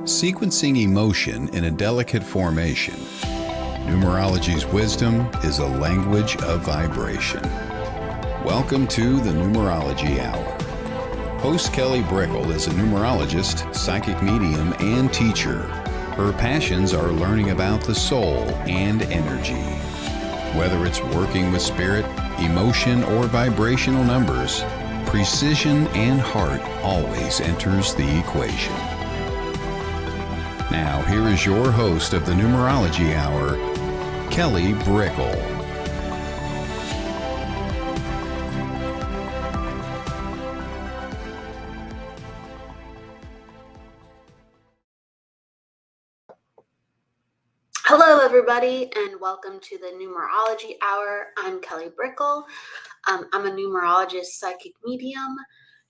Sequencing emotion in a delicate formation. Numerology's wisdom is a language of vibration. Welcome to the Numerology Hour. Host Kelly Brickle is a numerologist, psychic medium, and teacher. Her passions are learning about the soul and energy. Whether it's working with spirit, emotion, or vibrational numbers, precision and heart always enters the equation. Now, here is your host of the Numerology Hour, Kelly Brickle. Hello, everybody, and welcome to the Numerology Hour. I'm Kelly Brickle. I'm a numerologist, psychic medium,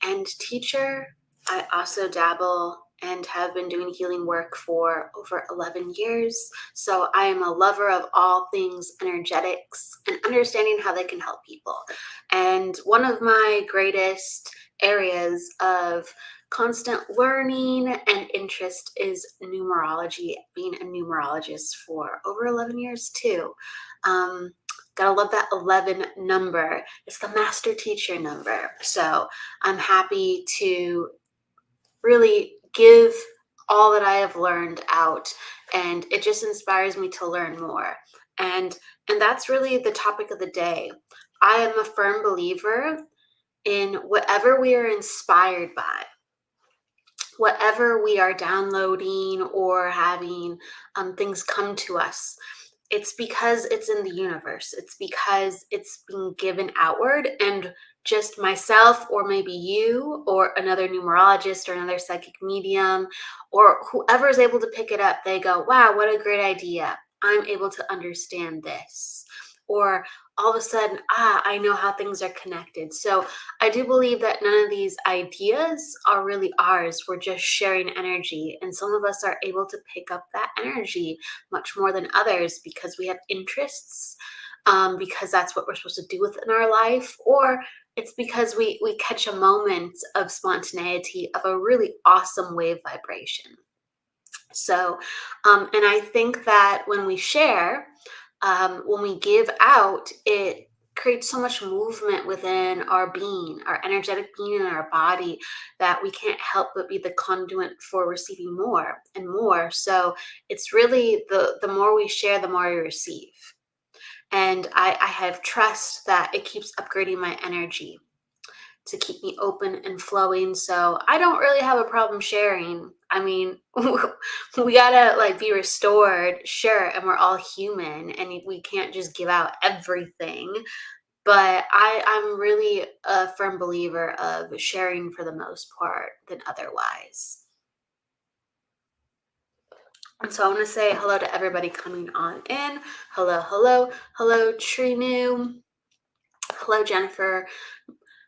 and teacher. I also dabble and have been doing healing work for over 11 years. So I am a lover of all things energetics and understanding how they can help people. And one of my greatest areas of constant learning and interest is numerology, being a numerologist for over 11 years too. Gotta love that 11 number. It's the master teacher number. So I'm happy to really give all that I have learned out, and it just inspires me to learn more. And that's really the topic of the day. I am a firm believer in whatever we are inspired by, whatever we are downloading or having things come to us. It's because it's in the universe. It's because it's being given outward, and just myself or maybe you or another numerologist or another psychic medium or whoever is able to pick it up, they go, wow, what a great idea. I'm able to understand this. Or all of a sudden, I know how things are connected. So I do believe that none of these ideas are really ours. We're just sharing energy. And some of us are able to pick up that energy much more than others because we have interests, because that's what we're supposed to do within our life, or it's because we catch a moment of spontaneity of a really awesome wave vibration. So, and I think that when we share, when we give out, it creates so much movement within our being, our energetic being in our body, that we can't help but be the conduit for receiving more and more. So it's really the more we share, the more we receive. And I have trust that it keeps upgrading my energy to keep me open and flowing. So I don't really have a problem sharing. I mean, we gotta be restored, sure, and we're all human and we can't just give out everything. But I'm really a firm believer of sharing for the most part than otherwise. And so I want to say hello to everybody coming on in. Hello, hello, hello, Trinu. Hello, Jennifer.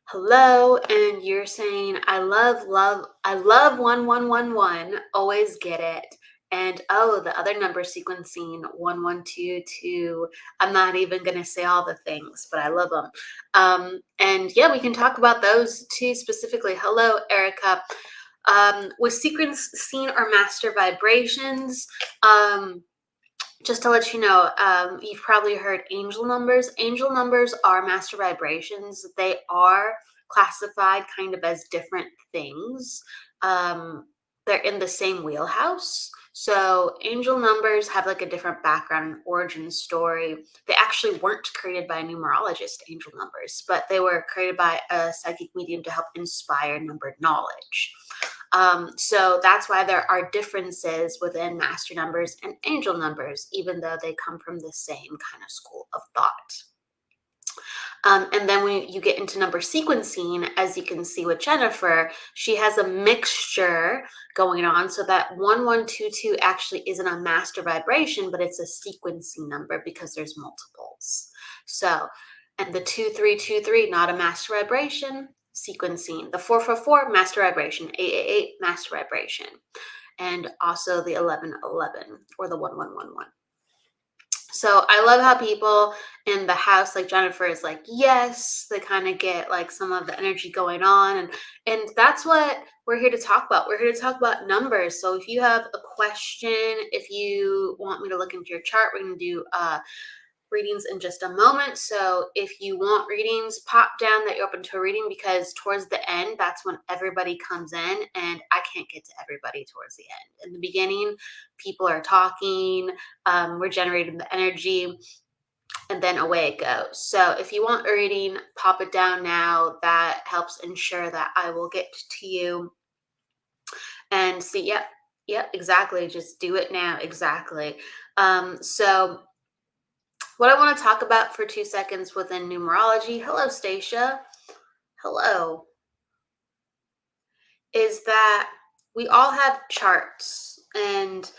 Hello, and you're saying I love 1111. Always get it. And oh, the other number sequencing 1122. I'm not even gonna say all the things, but I love them. And yeah, we can talk about those two specifically. Hello, Erica. With sequencing or master vibrations, just to let you know, you've probably heard angel numbers. Angel numbers are master vibrations. They are classified kind of as different things. They're in the same wheelhouse. So angel numbers have like a different background and origin story. They actually weren't created by a numerologist, angel numbers, but they were created by a psychic medium to help inspire numbered knowledge. So that's why there are differences within master numbers and angel numbers, even though they come from the same kind of school of thought. And then when you get into number sequencing, as you can see with Jennifer, she has a mixture going on. So that 1122 actually isn't a master vibration, but it's a sequencing number because there's multiples. So, and the 2323, not a master vibration, sequencing. The 444, master vibration. 888, master vibration. And also the 1111 or the 1111. So I love how people in the house, like Jennifer, is like, yes, they kind of get like some of the energy going on. And that's what we're here to talk about. We're here to talk about numbers. So if you have a question, if you want me to look into your chart, we're going to do readings in just a moment. So if you want readings, pop down that you're open to a reading, because towards the end, that's when everybody comes in, and I can't get to everybody towards the end. In the beginning, people are talking, we're generating the energy, and then away it goes. So if you want a reading, pop it down now. That helps ensure that I will get to you and see. Yep, exactly. Just do it now. Exactly. So what I want to talk about for 2 seconds within numerology, hello, Stacia, hello, is that we all have charts, and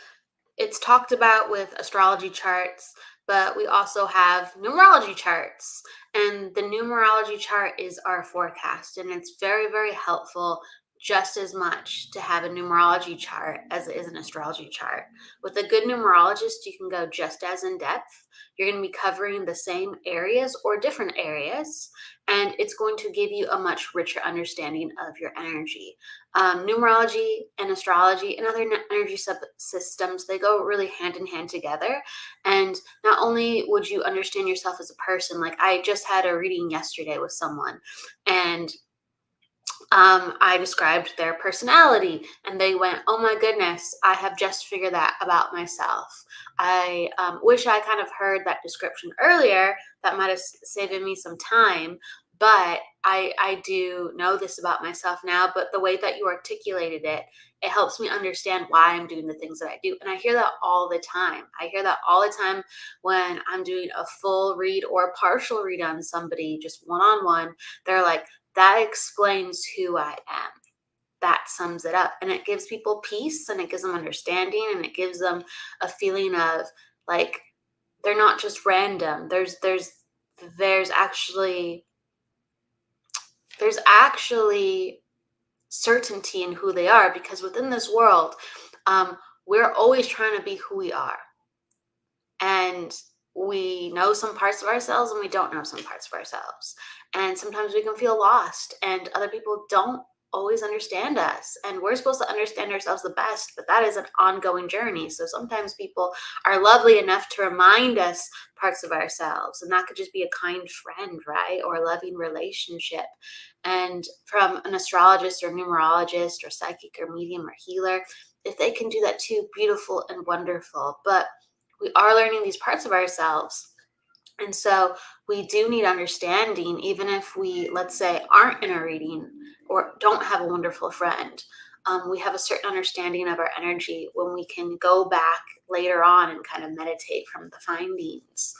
it's talked about with astrology charts, but we also have numerology charts. And the numerology chart is our forecast, and it's very, very helpful just as much to have a numerology chart as it is an astrology chart. With a good numerologist, you can go just as in depth. You're going to be covering the same areas or different areas, and it's going to give you a much richer understanding of your energy. Numerology and astrology and other energy systems, they go really hand in hand together. And not only would you understand yourself as a person, like I just had a reading yesterday with someone, and I described their personality, and they went, "Oh my goodness, I have just figured that about myself. I wish I kind of heard that description earlier. That might have saved me some time. But I do know this about myself now. But the way that you articulated it, it helps me understand why I'm doing the things that I do." And I hear that all the time. I hear that all the time when I'm doing a full read or a partial read on somebody, just one on one. They're like, that explains who I am. That sums it up. And it gives people peace, and it gives them understanding, and it gives them a feeling of like they're not just random. There's actually certainty in who they are, because within this world, we're always trying to be who we are. And we know some parts of ourselves, and we don't know some parts of ourselves. And sometimes we can feel lost, and other people don't always understand us. And we're supposed to understand ourselves the best, but that is an ongoing journey. So sometimes people are lovely enough to remind us parts of ourselves. And that could just be a kind friend, right? Or a loving relationship. And from an astrologist or numerologist or psychic or medium or healer, if they can do that too, beautiful and wonderful. But we are learning these parts of ourselves. And so we do need understanding, even if we, let's say, aren't in a reading or don't have a wonderful friend. We have a certain understanding of our energy when we can go back later on and kind of meditate from the findings,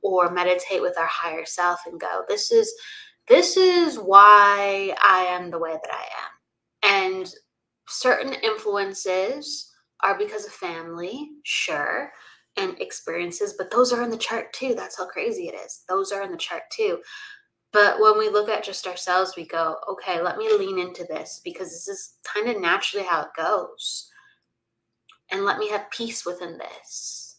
or meditate with our higher self and go, this is why I am the way that I am. And certain influences are because of family, sure, and experiences, but those are in the chart too. That's how crazy it is. Those are in the chart too. But when we look at just ourselves, we go, okay, let me lean into this, because this is kind of naturally how it goes. And let me have peace within this.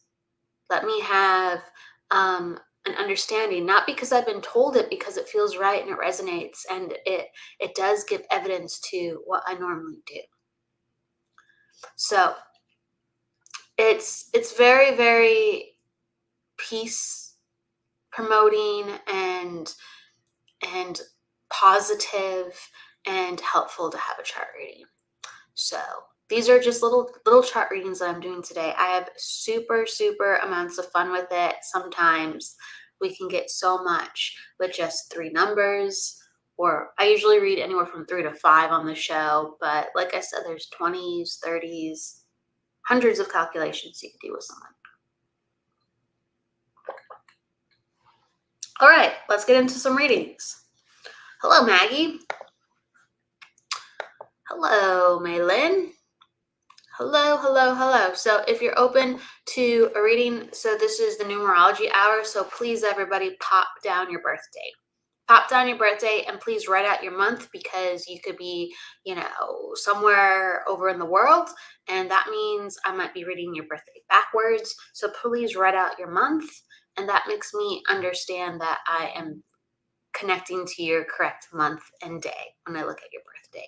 Let me have an understanding, not because I've been told it, because it feels right and it resonates, and it does give evidence to what I normally do. So it's very, very peace promoting and positive and helpful to have a chart reading. So these are just little chart readings that I'm doing today. I have super amounts of fun with it. Sometimes we can get so much with just 3 numbers, or I usually read anywhere from 3 to 5 on the show. But like I said, there's 20s, 30s, hundreds of calculations you can do with someone. All right, let's get into some readings. Hello, Maggie. Hello, Maylin. Hello. So if you're open to a reading, so this is the numerology hour. So please, everybody, pop down your birthday. pop down your birthday and please write out your month, because you could be, somewhere over in the world, and that means I might be reading your birthday backwards. So please write out your month, and that makes me understand that I am connecting to your correct month and day when I look at your birthday.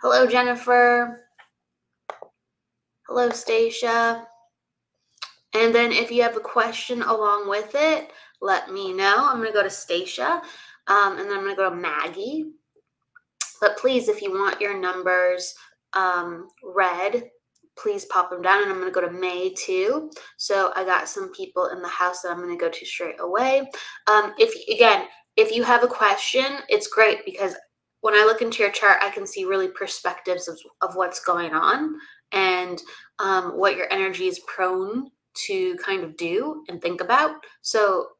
Hello, Jennifer. Hello, Stacia. And then if you have a question along with it, let me know. I'm going to go to Stacia, and then I'm going to go to Maggie. But please, if you want your numbers read, please pop them down. And I'm going to go to May too. So I got some people in the house that I'm going to go to straight away. If you have a question, it's great, because when I look into your chart, I can see really perspectives of what's going on, and what your energy is prone to kind of do and think about. So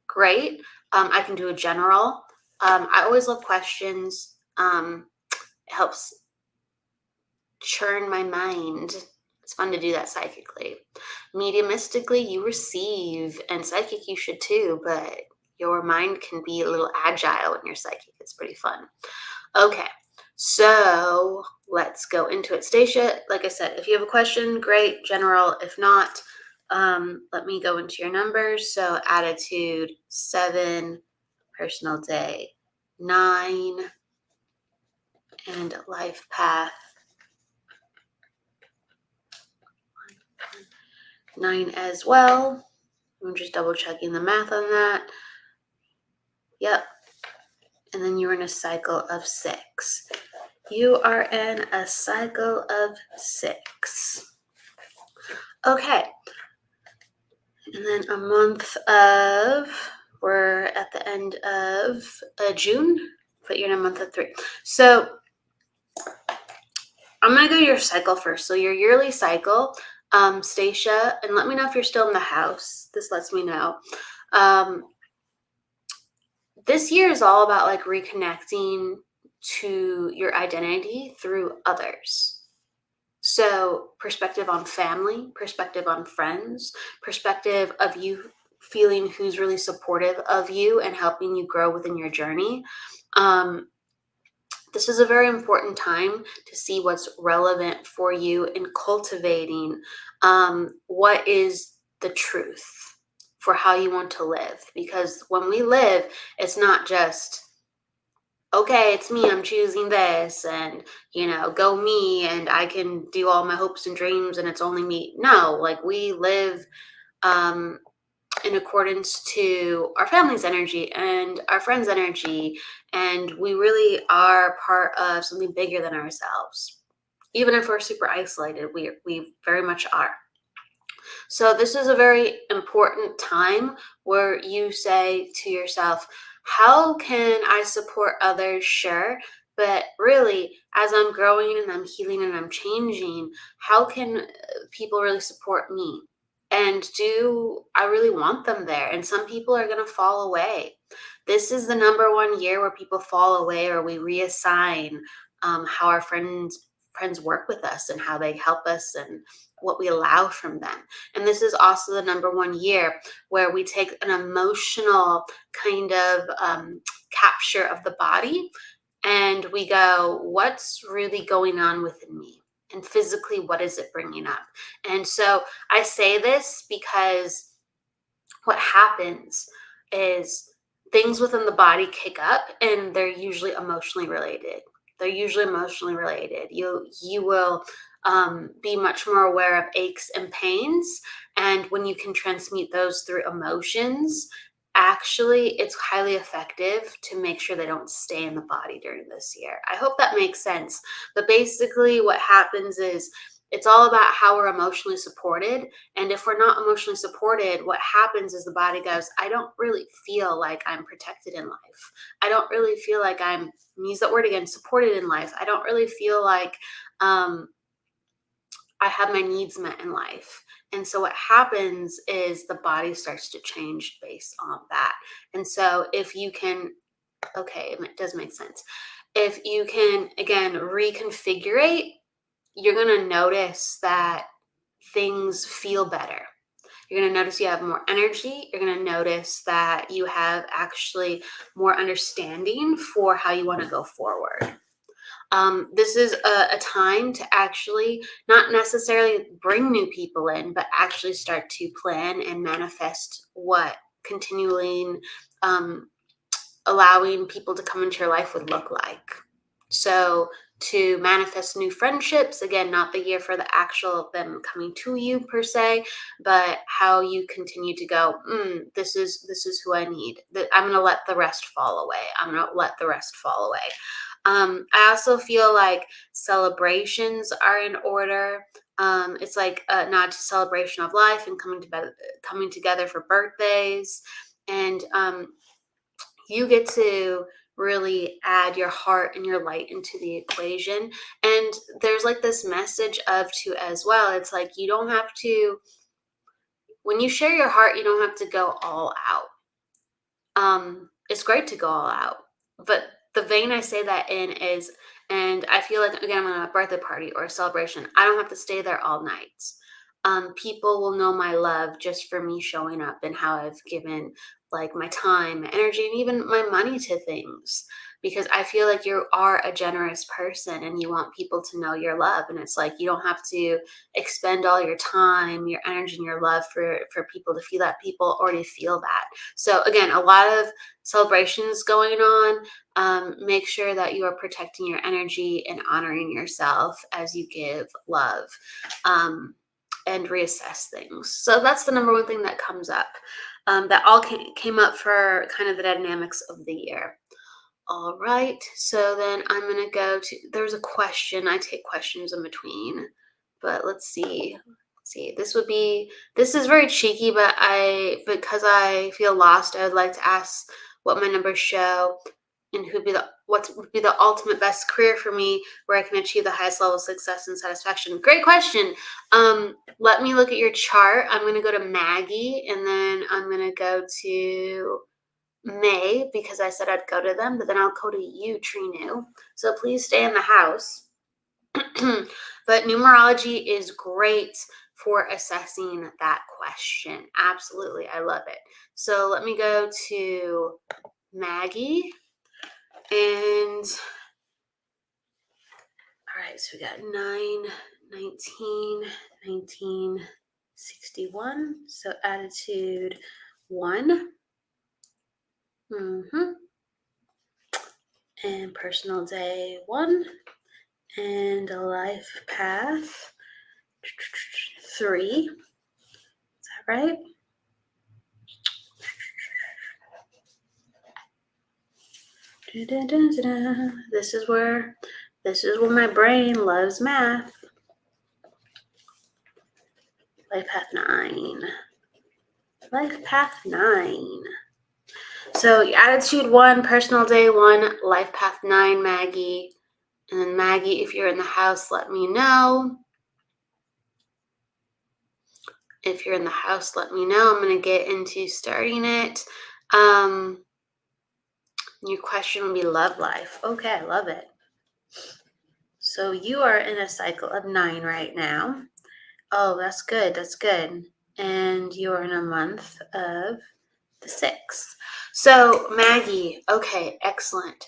great. I can do a general. I always love questions. It helps churn my mind. It's fun to do that psychically. Mediumistically, you receive, and psychic you should too, but your mind can be a little agile when you're psychic. It's pretty fun. Okay, so let's go into it. Stacia, like I said, if you have a question, great, general. If not, let me go into your numbers. So attitude 7, personal day 9, and life path 9 as well. I'm just double checking the math on that. Yep. And then you're in a cycle of 6. You are in a cycle of 6. Okay. And then a month of, we're at the end of June, but you're in a month of 3. So I'm going to go to your cycle first. So your yearly cycle, Stacia, and let me know if you're still in the house. This lets me know. This year is all about like reconnecting to your identity through others. So perspective on family, perspective on friends, perspective of you feeling who's really supportive of you and helping you grow within your journey. This is a very important time to see what's relevant for you in cultivating what is the truth for how you want to live. Because when we live, it's not just, okay, it's me, I'm choosing this, and, go me, and I can do all my hopes and dreams, and it's only me. No, like we live in accordance to our family's energy and our friends' energy, and we really are part of something bigger than ourselves. Even if we're super isolated, we very much are. So this is a very important time where you say to yourself, how can I support others? Sure. But really, as I'm growing and I'm healing and I'm changing, how can people really support me? And do I really want them there? And some people are going to fall away. This is the number one year where people fall away, or we reassign how our friends work with us and how they help us and what we allow from them. And this is also the number one year where we take an emotional kind of capture of the body, and we go, what's really going on within me? And physically, what is it bringing up? And so I say this because what happens is things within the body kick up, and they're usually emotionally related. You will be much more aware of aches and pains. And when you can transmute those through emotions, actually, it's highly effective to make sure they don't stay in the body during this year. I hope that makes sense. But basically, what happens is it's all about how we're emotionally supported. And if we're not emotionally supported, what happens is the body goes, I don't really feel like I'm protected in life. I don't really feel like I'm use that word again, supported in life. I don't really feel like I have my needs met in life. And so what happens is the body starts to change based on that. And so if you can, okay, it does make sense. If you can, again, reconfigure, you're going to notice that things feel better. You're going to notice you have more energy. You're going to notice that you have actually more understanding for how you want to go forward. This is a time to actually not necessarily bring new people in, but actually start to plan and manifest what continuing allowing people to come into your life would look like. So to manifest new friendships, again, not the year for the actual them coming to you per se, but how you continue to go, this is who I need. I'm going to let the rest fall away. I'm going to let the rest fall away. I also feel like celebrations are in order. It's like a nod to celebration of life and coming together for birthdays. And you get to really add your heart and your light into the equation. And there's like this message of too as well. It's like you don't have to, when you share your heart, you don't have to go all out. It's great to go all out, but the vein I say that in is, and I feel like again, I'm on a birthday party or a celebration, I don't have to stay there all night. People will know my love just for me showing up and how I've given like my time, my energy, and even my money to things. Because I feel like you are a generous person and you want people to know your love. And it's like you don't have to expend all your time, your energy, and your love for people to feel that. People already feel that. So again, a lot of celebrations going on. Make sure that you are protecting your energy and honoring yourself as you give love. And reassess things. So that's the number one thing that comes up. That all came up for kind of the dynamics of the year. All right. So then I'm going to go to, there's a question. I take questions in between, but let's see. This is very cheeky, but because I feel lost, I would like to ask what my numbers show and what would be the ultimate best career for me where I can achieve the highest level of success and satisfaction. Great question. Let me look at your chart. I'm going to go to Maggie, and then I'm going to go to May because I said I'd go to them, but then I'll go to you, Trinu. So please stay in the house. But numerology is great for assessing that question. Absolutely. I love it. So let me go to Maggie. And all right, so we got 9, 19, 19, 61. So attitude 1. And personal day 1. And a life path 3. Is that right? This is where my brain loves math. Life path 9. Life path 9. So attitude 1, personal day 1, life path 9, Maggie. And then Maggie, if you're in the house, let me know. If you're in the house, let me know. I'm going to get into starting it. Your question would be love life. Okay, I love it. So you are in a cycle of 9 right now. Oh, that's good. That's good. And you're in a month of the 6th. So Maggie, okay, excellent.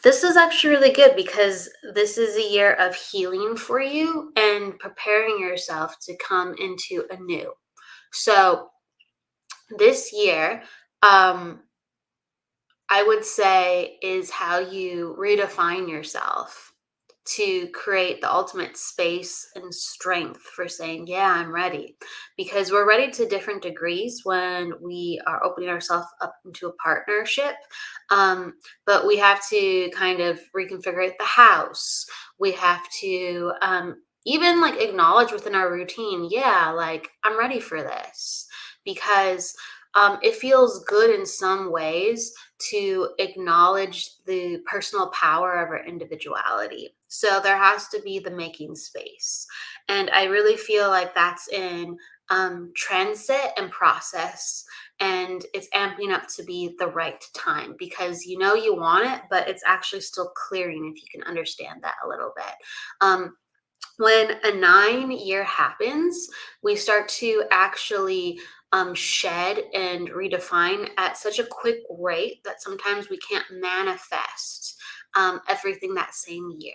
This is actually really good because this is a year of healing for you and preparing yourself to come into a new. So this year, I would say is how you redefine yourself to create the ultimate space and strength for saying, yeah, I'm ready. Because we're ready to different degrees when we are opening ourselves up into a partnership. But we have to kind of reconfigure the house. We have to even like acknowledge within our routine, yeah, like I'm ready for this. Because it feels good in some ways to acknowledge the personal power of our individuality. So there has to be the making space. And I really feel like that's in transit and process. And it's amping up to be the right time because you know you want it, but it's actually still clearing if you can understand that a little bit. when a 9-year happens, we start to actually shed and redefine at such a quick rate that sometimes we can't manifest everything that same year,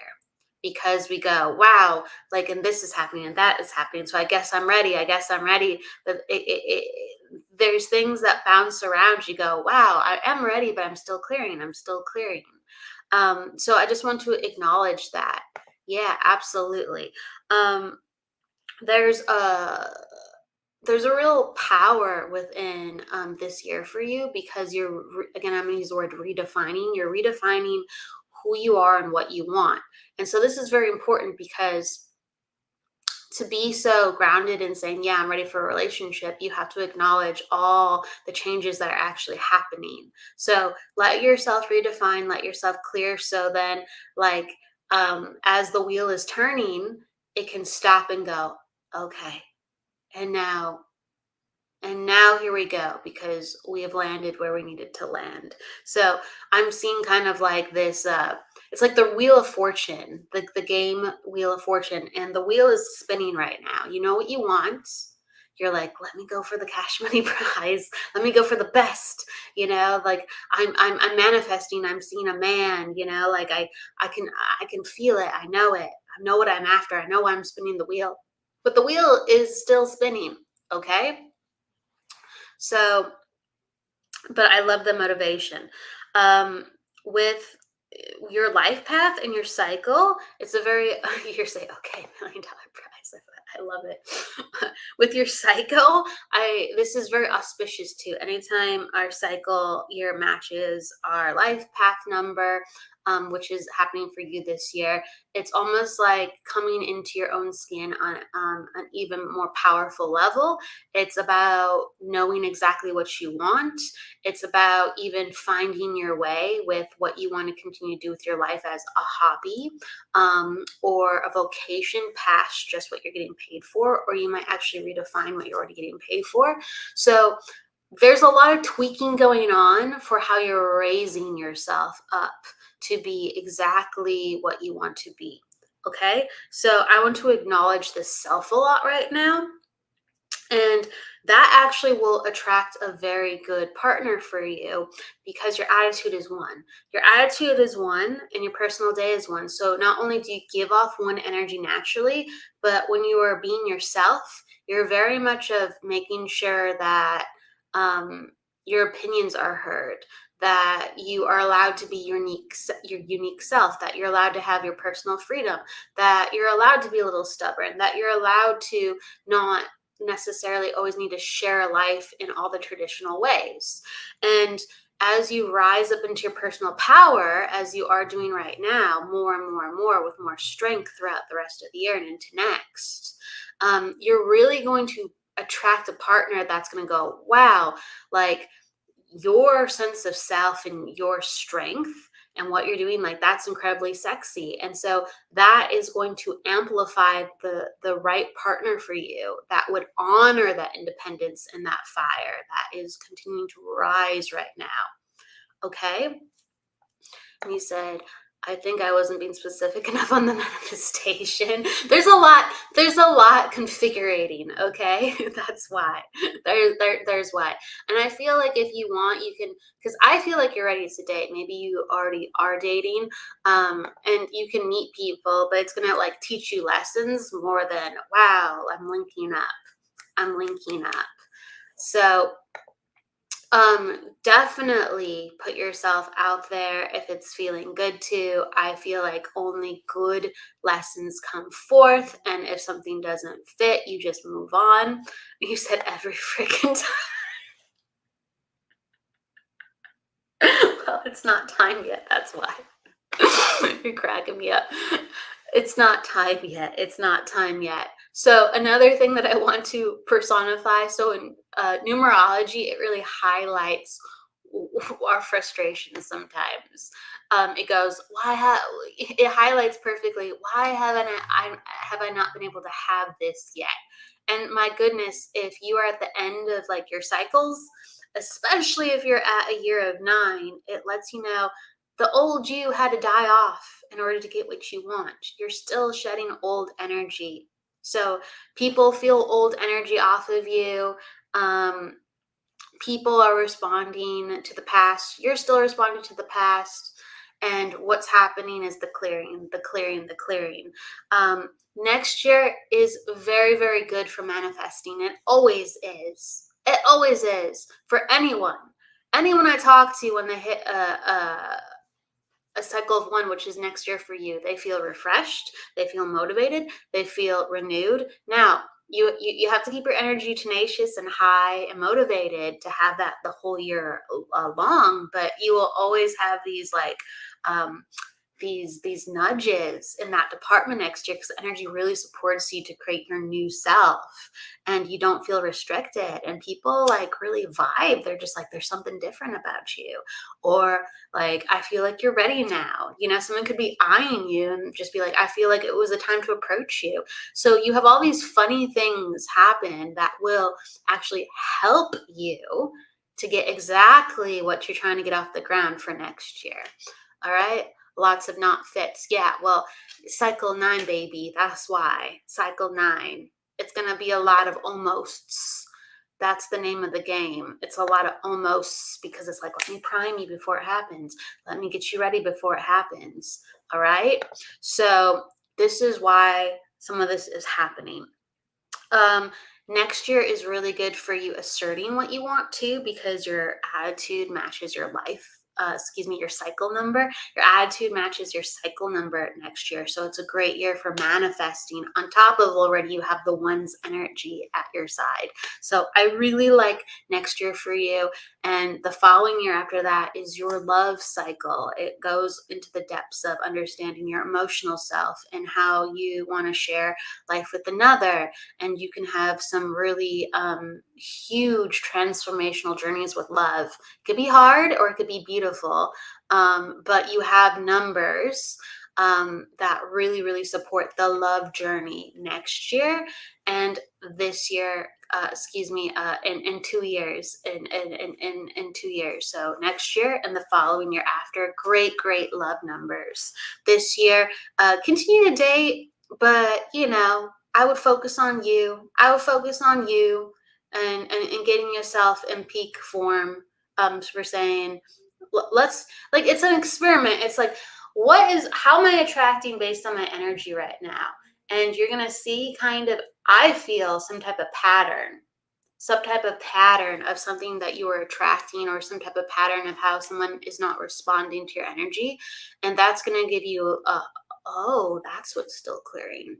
because we go, wow, like, and this is happening and that is happening. So I guess I'm ready. I guess I'm ready. But there's things that bounce around. You go, wow, I am ready, but I'm still clearing. I'm still clearing. So I just want to acknowledge that. Yeah, absolutely. Um, there's a there's a real power within this year for you, because again, I'm going to use the word redefining. You're redefining who you are and what you want. And so this is very important, because to be so grounded in saying, yeah, I'm ready for a relationship, you have to acknowledge all the changes that are actually happening. So let yourself redefine, let yourself clear. So then, like, as the wheel is turning, it can stop and go, okay, and now here we go, because we have landed where we needed to land. So I'm seeing kind of like this, it's like the Wheel of Fortune, the game Wheel of Fortune, and the wheel is spinning right now. You know what you want. You're like, let me go for the cash money prize. Let me go for the best. Like, I'm manifesting. I'm seeing a man. Like, I can feel it. I know it. I know what I'm after. I know why I'm spinning the wheel, but the wheel is still spinning. Okay. So, but I love the motivation. With your life path and your cycle, it's a very, you're saying, okay, $1 million prize. I love it. With your cycle, this is very auspicious too. Anytime our cycle year matches our life path number, which is happening for you this year, it's almost like coming into your own skin on an even more powerful level. It's about knowing exactly what you want. It's about even finding your way with what you want to continue to do with your life as a hobby, or a vocation past just what you're getting paid for, or you might actually redefine what you're already getting paid for. So there's a lot of tweaking going on for how you're raising yourself up to be exactly what you want to be. Okay. So I want to acknowledge the self a lot right now. And that actually will attract a very good partner for you, because your attitude is one. Your attitude is one, and your personal day is one. So not only do you give off one energy naturally, but when you are being yourself, you're very much of making sure that your opinions are heard, that you are allowed to be your unique self, that you're allowed to have your personal freedom, that you're allowed to be a little stubborn, that you're allowed to not necessarily always need to share life in all the traditional ways. And as you rise up into your personal power, as you are doing right now, more and more and more, with more strength throughout the rest of the year and into next, you're really going to attract a partner that's going to go, wow, like, your sense of self and your strength and what you're doing, like, that's incredibly sexy. And so that is going to amplify the right partner for you, that would honor that independence and that fire that is continuing to rise right now. Okay. And you said, I think I wasn't being specific enough on the manifestation. There's a lot configurating, okay? That's why. There's why. And I feel like if you want, you can, because I feel like you're ready to date. Maybe you already are dating, and you can meet people, but it's gonna, like, teach you lessons more than, wow, I'm linking up. I'm linking up. So definitely put yourself out there if it's feeling good to. I feel like only good lessons come forth, and if something doesn't fit, you just move on. You said every freaking time. Well, it's not time yet, that's why. You're cracking me up. It's not time yet. It's not time yet. So another thing that I want to personify, so in numerology, it really highlights our frustrations sometimes. It goes, it highlights perfectly, why have I not been able to have this yet? And my goodness, if you are at the end of, like, your cycles, especially if you're at a year of 9, it lets you know the old you had to die off, in order to get what you want. You're still shedding old energy. So people feel old energy off of you. People are responding to the past. You're still responding to the past. And what's happening is the clearing, the clearing, the clearing. Next year is very, very good for manifesting. It always is. It always is for anyone. Anyone I talk to when they hit a cycle of one, which is next year for you, they feel refreshed, they feel motivated, they feel renewed. Now, you have to keep your energy tenacious and high and motivated to have that the whole year long, but you will always have these like these nudges in that department next year, because energy really supports you to create your new self, and you don't feel restricted, and people like really vibe. They're just like, there's something different about you, or like, I feel like you're ready now. Someone could be eyeing you and just be like, I feel like it was a time to approach you. So you have all these funny things happen that will actually help you to get exactly what you're trying to get off the ground for next year. All right. Lots of not fits. Yeah. Well, cycle 9, baby. That's why. Cycle 9. It's going to be a lot of almosts. That's the name of the game. It's a lot of almosts, because it's like, let me prime you before it happens. Let me get you ready before it happens. All right. So this is why some of this is happening. Next year is really good for you asserting what you want to, because your attitude matches your life. Your cycle number. Your attitude matches your cycle number next year. So it's a great year for manifesting. On top of already you have the one's energy at your side. So I really like next year for you. And the following year after that is your love cycle. It goes into the depths of understanding your emotional self and how you want to share life with another. And you can have some really huge transformational journeys with love. It could be hard or it could be beautiful, but you have numbers that really, really support the love journey next year and this year. In 2 years, in 2 years. So next year and the following year after, great love numbers. This year, continue to date, but I would focus on you. I would focus on you and getting yourself in peak form. For saying, let's, like, it's an experiment. It's like, how am I attracting based on my energy right now? And you're gonna see kind of, I feel some type of pattern of something that you are attracting, or some type of pattern of how someone is not responding to your energy. And that's going to give you oh, that's what's still clearing.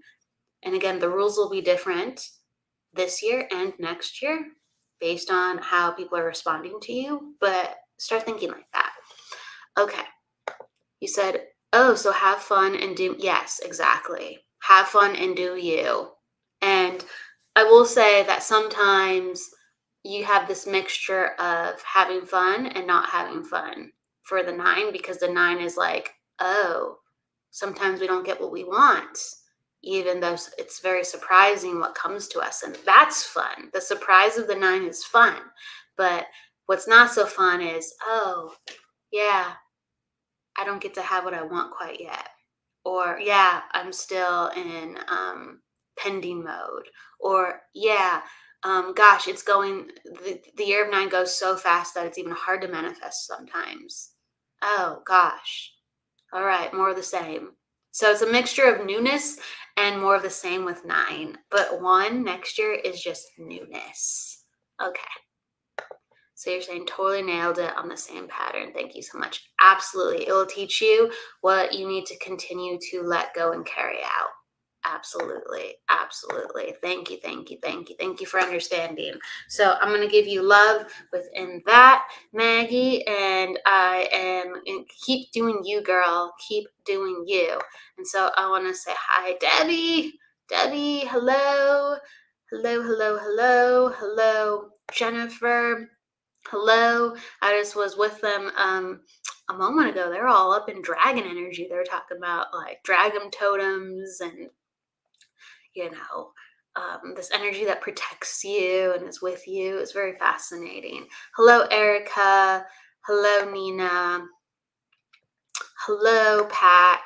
And again, the rules will be different this year and next year based on how people are responding to you, but start thinking like that. Okay. You said, oh, so have fun and do. Yes, exactly. Have fun and do you. And I will say that sometimes you have this mixture of having fun and not having fun for the 9, because the 9 is like, oh, sometimes we don't get what we want, even though it's very surprising what comes to us. And that's fun. The surprise of the 9 is fun. But what's not so fun is, oh, yeah, I don't get to have what I want quite yet. Or, yeah, I'm still in pending mode. Or, yeah, gosh, it's going, the year of 9 goes so fast that it's even hard to manifest sometimes. Oh, gosh. All right, more of the same. So it's a mixture of newness and more of the same with 9. But 1 next year is just newness. Okay. So you're saying totally nailed it on the same pattern. Thank you so much. Absolutely. It will teach you what you need to continue to let go and carry out. Absolutely. Absolutely. Thank you. Thank you. Thank you. Thank you for understanding. So I'm going to give you love within that, Maggie, and keep doing you, girl. Keep doing you. And so I want to say hi, Debbie. Debbie, hello. Hello, hello, hello, hello, Jennifer. Hello. I just was with them a moment ago. They're all up in dragon energy. They're talking about like dragon totems and, this energy that protects you and is with you. It's very fascinating. Hello, Erica. Hello, Nina. Hello, Pat.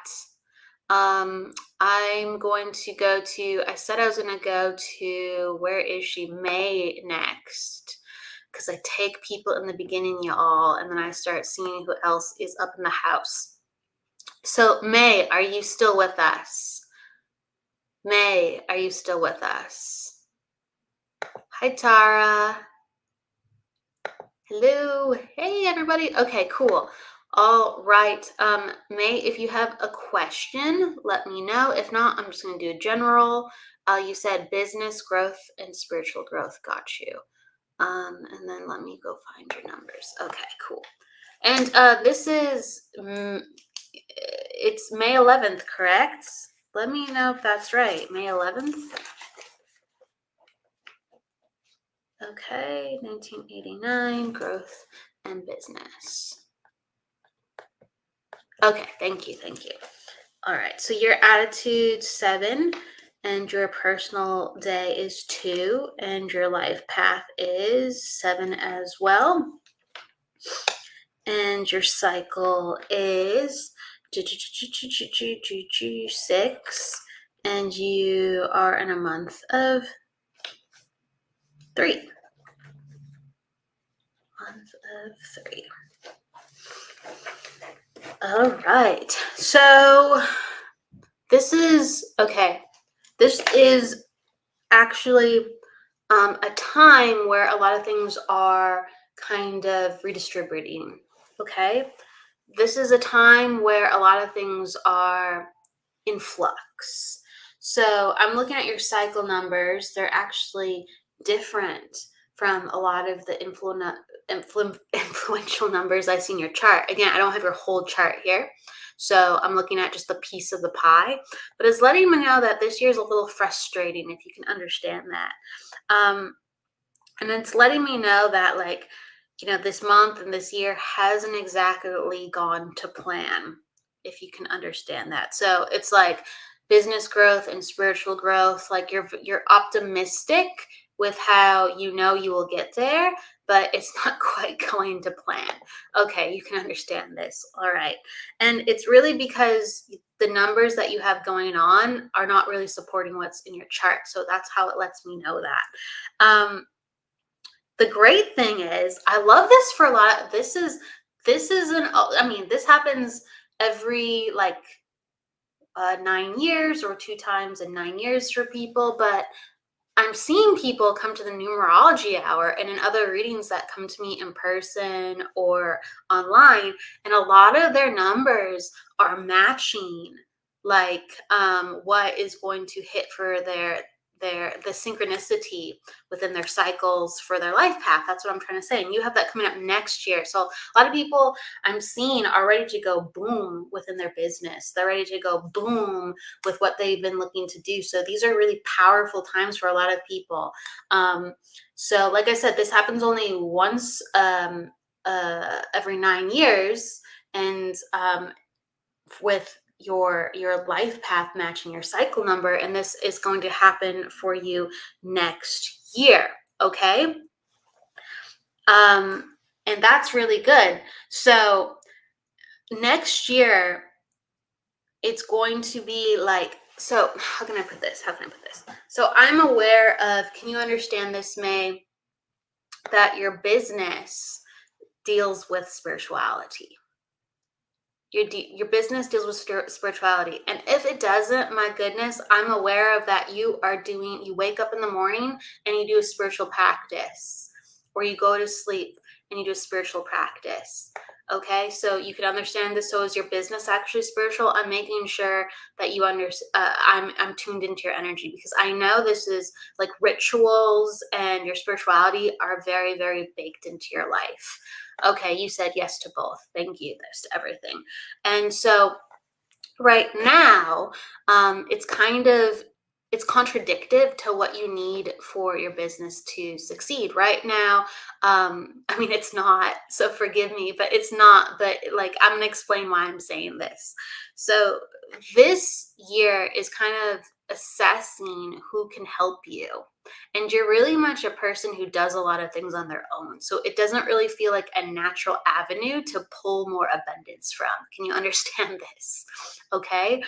I'm going to go to, I said I was going to go to, where is she? May next. Because I take people in the beginning, y'all, and then I start seeing who else is up in the house. So, May, are you still with us? May, are you still with us? Hi, Tara. Hello. Hey, everybody. Okay, cool. All right. May, if you have a question, let me know. If not, I'm just going to do a general. You said business growth and spiritual growth. Got you. And then let me go find your numbers. Okay, cool. And this is, it's May 11th, correct? Let me know if that's right. May 11th. Okay, 1989, growth and business. Okay, thank you. All right, so your attitude 7, and your personal day is 2, and your life path is 7 as well. And your cycle is 6, and you are in a month of 3. Month of 3. All right. So this is okay. This is actually a time where a lot of things are kind of redistributing. Okay. This is a time where a lot of things are in flux. So I'm looking at your cycle numbers. They're actually different from a lot of the influential numbers I see in your chart. Again, I don't have your whole chart here. So I'm looking at just a piece of the pie, but it's letting me know that this year is a little frustrating, if you can understand that. And it's letting me know that, like, this month and this year hasn't exactly gone to plan, if you can understand that. So it's like business growth and spiritual growth, like you're optimistic with how you will get there, but it's not quite going to plan. Okay, you can understand this. All right. And it's really because the numbers that you have going on are not really supporting what's in your chart. So that's how it lets me know that. The great thing is, I love this for a lot. This is this happens every 9 years, or 2 times in 9 years for people, but I'm seeing people come to the numerology hour and in other readings that come to me in person or online, and a lot of their numbers are matching what is going to hit for the synchronicity within their cycles for their life path. That's what I'm trying to say. And you have that coming up next year. So a lot of people I'm seeing are ready to go boom within their business. They're ready to go boom with what they've been looking to do. So these are really powerful times for a lot of people. So like I said, this happens only once every 9 years, and with your life path matching your cycle number, and this is going to happen for you next year. Okay. And that's really good. So next year it's going to be so how can I put this? So I'm aware of, can you understand this, May, that your business deals with spirituality. Your business deals with spirituality. And if it doesn't, my goodness, I'm aware of that. You wake up in the morning and you do a spiritual practice, or you go to sleep and you do a spiritual practice. Okay, so you can understand this. So is your business actually spiritual? I'm making sure that you I'm tuned into your energy, because I know this is like rituals and your spirituality are very, very baked into your life. Okay, you said yes to both. Thank you. Yes to everything. And so right now, it's contradictive to what you need for your business to succeed right now. It's not, so forgive me, but it's not, but I'm going to explain why I'm saying this. So this year is kind of assessing who can help you. And you're really much a person who does a lot of things on their own. So it doesn't really feel like a natural avenue to pull more abundance from. Can you understand this? Okay.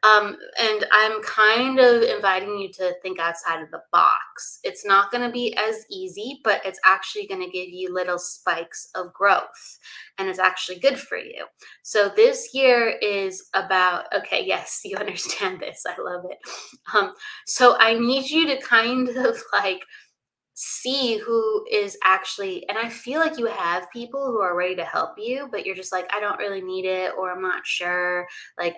And I'm kind of inviting you to think outside of the box. It's not going to be as easy, but it's actually going to give you little spikes of growth, and it's actually good for you. So this year is about, okay, yes, you understand this. I love it. So I need you to kind of like see who is actually, and I feel like you have people who are ready to help you, but you're just like, I don't really need it, or I'm not sure. Like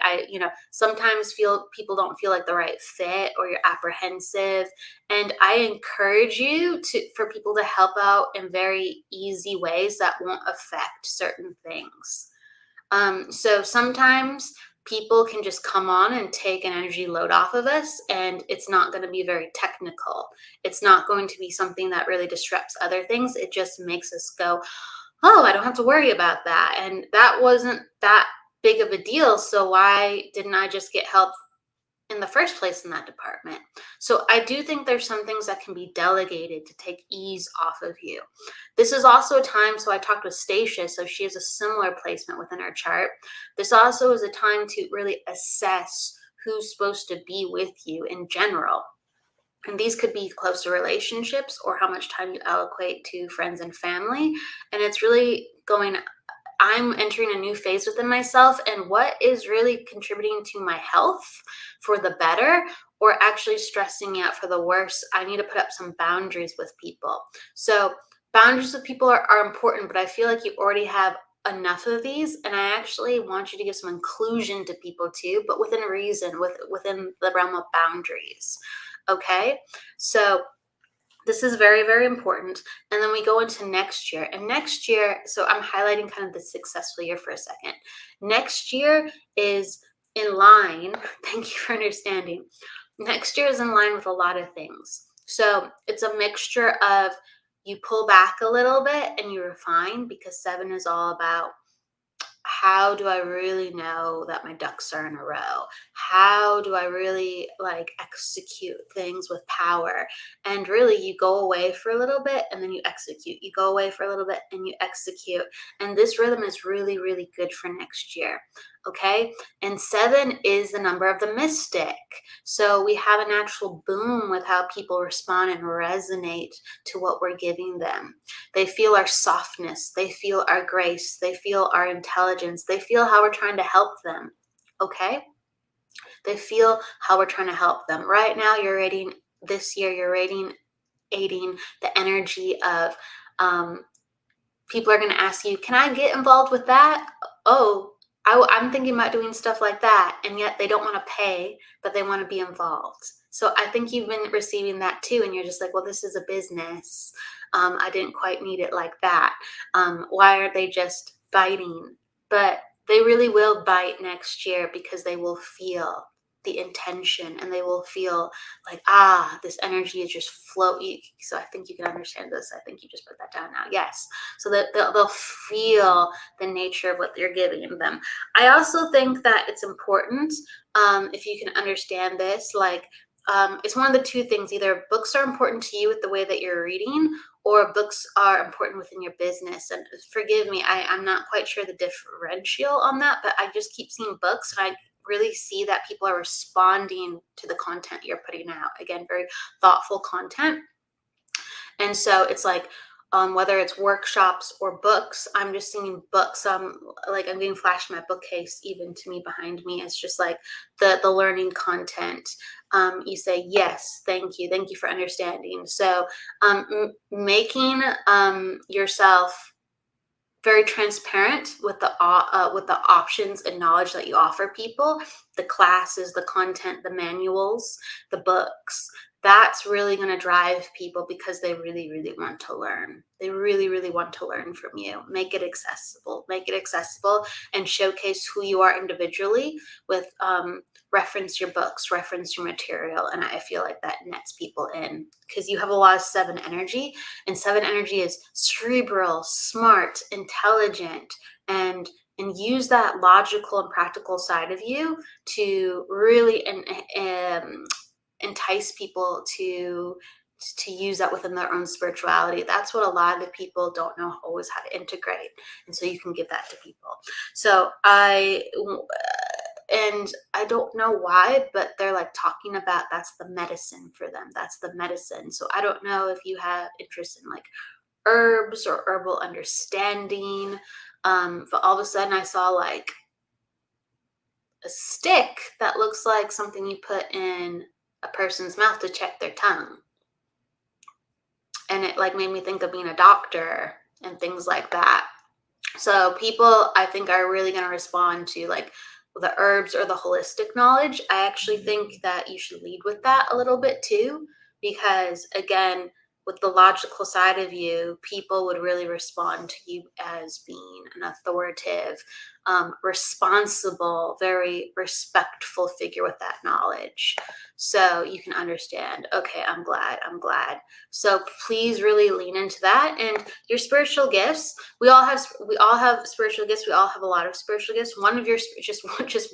sometimes feel people don't feel like the right fit, or you're apprehensive. And I encourage you for people to help out in very easy ways that won't affect certain things. So sometimes people can just come on and take an energy load off of us, and it's not going to be very technical. It's not going to be something that really disrupts other things. It just makes us go, oh, I don't have to worry about that. And that wasn't that big of a deal. So why didn't I just get help in the first place in that department? So I do think there's some things that can be delegated to take ease off of you. This is also a time, so I talked with Stacia, so she has a similar placement within our chart. This also is a time to really assess who's supposed to be with you in general. And these could be closer relationships or how much time you allocate to friends and family. And it's really going, I'm entering a new phase within myself, and what is really contributing to my health for the better, or actually stressing me out for the worse. I need to put up some boundaries with people. So boundaries with people are important, but I feel like you already have enough of these, and I actually want you to give some inclusion to people too, but within reason, within the realm of boundaries. Okay, so this is very, very important. And then we go into next year. And next year, so I'm highlighting kind of the successful year for a second. Next year is in line. Thank you for understanding. Next year is in line with a lot of things. So it's a mixture of you pull back a little bit and you refine, because 7 is all about, how do I really know that my ducks are in a row? How do I really like execute things with power? And really, you go away for a little bit and then you execute. You go away for a little bit and you execute. And this rhythm is really, really good for next year. Okay. And 7 is the number of the mystic. So we have a natural boom with how people respond and resonate to what we're giving them. They feel our softness. They feel our grace. They feel our intelligence. They feel how we're trying to help them. Okay? They feel how we're trying to help them. Right now, this year, you're aiding the energy of people are going to ask you, can I get involved with that? Oh, I'm thinking about doing stuff like that. And yet they don't want to pay, but they want to be involved. So I think you've been receiving that too. And you're just like, well, this is a business. I didn't quite need it like that. Why are they just biting? But they really will bite next year, because they will feel the intention, and they will feel like, this energy is just floating. So I think you can understand this. I think you just put that down now. Yes. So that they'll feel the nature of what you're giving them. I also think that it's important, if you can understand this, like, it's one of the two things. Either books are important to you with the way that you're reading, or books are important within your business. And forgive me, I'm not quite sure the differential on that, but I just keep seeing books, and I really see that people are responding to the content you're putting out. Again, very thoughtful content. And so it's like, whether it's workshops or books, I'm just seeing books. Like, I'm getting flashed in my bookcase, even to me behind me. It's just like the learning content. You say, yes, thank you for understanding. So making yourself very transparent with the options and knowledge that you offer people, the classes, the content, the manuals, the books. That's really going to drive people, because they really, really want to learn. They really, really want to learn from you. Make it accessible. Make it accessible, and showcase who you are individually with reference your books, reference your material. And I feel like that nets people in, because you have a lot of 7 energy, and 7 energy is cerebral, smart, intelligent, and use that logical and practical side of you to really entice people to to use that within their own spirituality. That's what a lot of people don't know always how to integrate. And so you can give that to people. So and I don't know why, but they're like talking about that's the medicine for them. That's the medicine. So I don't know if you have interest in like herbs or herbal understanding. But all of a sudden I saw like a stick that looks like something you put in a person's mouth to check their tongue. And it like made me think of being a doctor and things like that. So people, I think, are really going to respond to like the herbs or the holistic knowledge. I actually think that you should lead with that a little bit too, because again, with the logical side of you, people would really respond to you as being an authoritative, responsible, very respectful figure with that knowledge. So you can understand, okay, I'm glad. So please really lean into that. And your spiritual gifts, we all have spiritual gifts. We all have a lot of spiritual gifts. One of your, just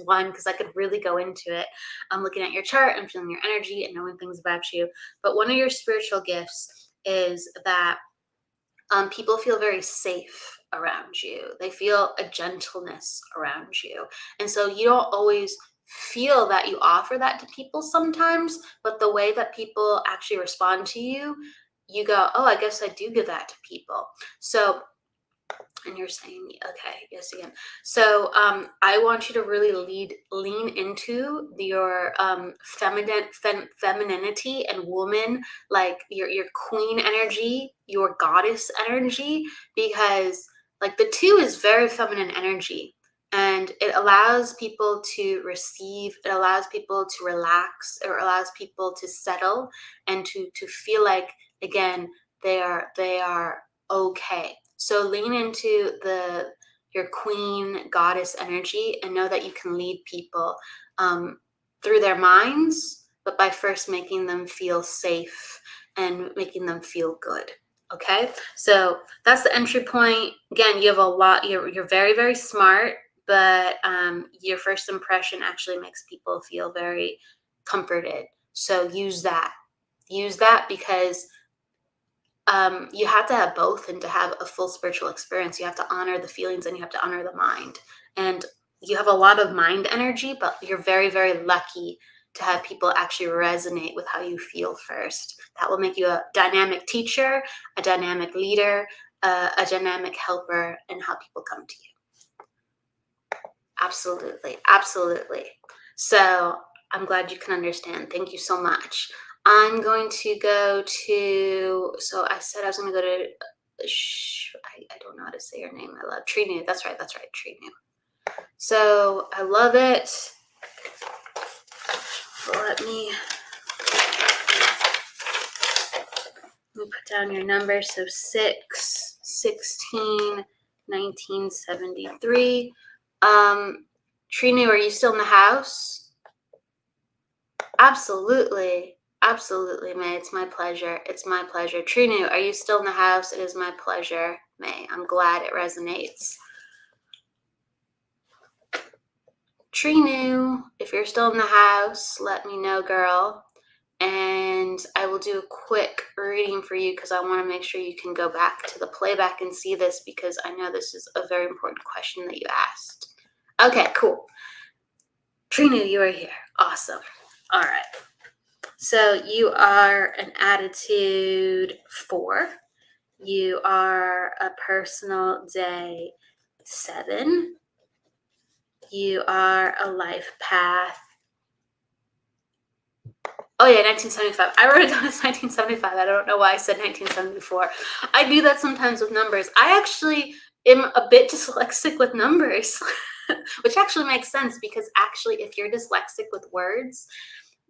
one, because I could really go into it. I'm looking at your chart and feeling your energy and knowing things about you. But one of your spiritual gifts is that people feel very safe around you. They feel a gentleness around you. And so you don't always feel that you offer that to people sometimes, but the way that people actually respond to you, you go, oh, I guess I do give that to people. So, and you're saying, okay, yes, again. So I want you to really lean into your femininity and woman, like your queen energy, your goddess energy, because like the two is very feminine energy. And it allows people to receive, it allows people to relax, it allows people to settle and to feel like, again, they are okay. So lean into your queen goddess energy and know that you can lead people through their minds, but by first making them feel safe and making them feel good. Okay, so that's the entry point. Again, you have a lot. You're very, very smart, but your first impression actually makes people feel very comforted. So use that. Use that because you have to have both, and to have a full spiritual experience, you have to honor the feelings and you have to honor the mind. And you have a lot of mind energy, but you're very, very lucky to have people actually resonate with how you feel first. That will make you a dynamic teacher, a dynamic leader, a dynamic helper, and how people come to you. Absolutely. Absolutely. So I'm glad you can understand. Thank you so much. I'm going to go to, so I said I was going to go to, I don't know how to say your name. I love Trinu. That's right. Trinu. So I love it. Let me put down your number. So 6/16/1973. Trinu, are you still in the house? Absolutely. Absolutely, May. It's my pleasure. It's my pleasure. Trinu, are you still in the house? It is my pleasure, May. I'm glad it resonates. Trinu, if you're still in the house, let me know, girl. And I will do a quick reading for you because I want to make sure you can go back to the playback and see this, because I know this is a very important question that you asked. Okay, cool. Trinu, you are here. Awesome. All right. So you are an attitude 4. You are a personal day 7. You are a life path. Oh yeah, 1975. I wrote it down as 1975. I don't know why I said 1974. I do that sometimes with numbers. I actually am a bit dyslexic with numbers, which actually makes sense, because actually if you're dyslexic with words,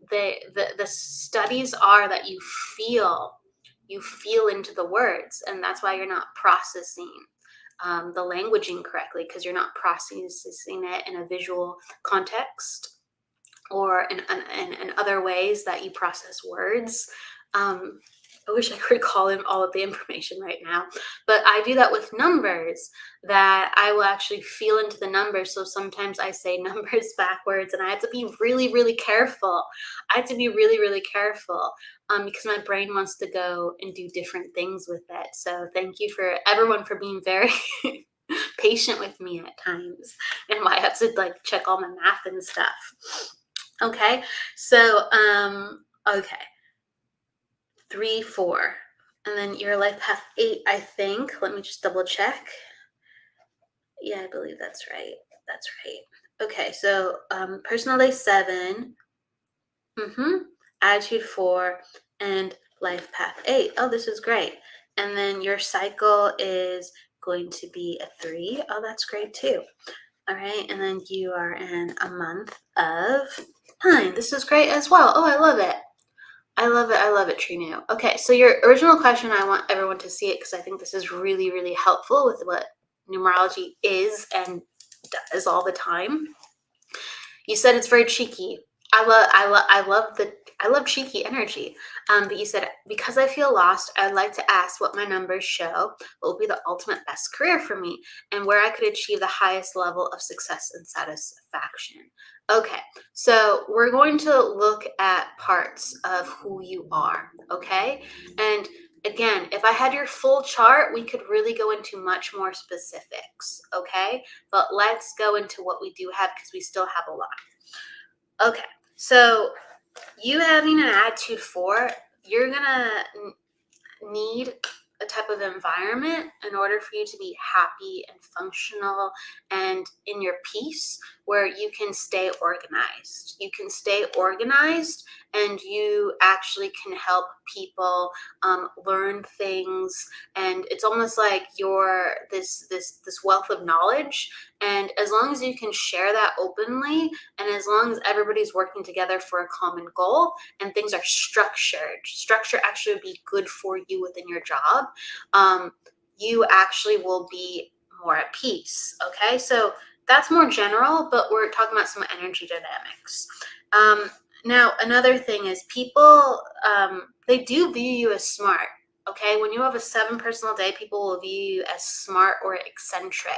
the studies are that you feel into the words, and that's why you're not processing the languaging correctly, because you're not processing it in a visual context or in other ways that you process words. I wish I could recall all of the information right now, but I do that with numbers, that I will actually feel into the numbers. So sometimes I say numbers backwards, and I have to be really, really careful. I have to be really, really careful because my brain wants to go and do different things with it. So thank you for everyone for being very patient with me at times, and why I have to like check all my math and stuff. Okay, so okay. 3, 4. And then your life path 8, I think. Let me just double check. Yeah, I believe that's right. That's right. Okay, so personal day 7, attitude 4, and life path 8. Oh, this is great. And then your cycle is going to be a 3. Oh, that's great too. All right, and then you are in a month of 9. This is great as well. Oh, I love it. I love it. I love it, Trinu. Okay, so your original question, I want everyone to see it because I think this is really, really helpful with what numerology is and does all the time. You said it's very cheeky. I love cheeky energy. But you said, because I feel lost, I'd like to ask what my numbers show what will be the ultimate best career for me and where I could achieve the highest level of success and satisfaction. Okay, so we're going to look at parts of who you are, okay? And again, if I had your full chart, we could really go into much more specifics, okay? But let's go into what we do have because we still have a lot. Okay, so you having an attitude 4, you're gonna need a type of environment in order for you to be happy and functional and in your peace, where you can stay organized. You can stay organized and you actually can help people learn things, and it's almost like you're this wealth of knowledge, and as long as you can share that openly, and as long as everybody's working together for a common goal and things are structure actually would be good for you within your job, you actually will be more at peace. Okay, so that's more general, but we're talking about some energy dynamics. Now, another thing is people, they do view you as smart. Okay, when you have a 7 personal day, people will view you as smart or eccentric.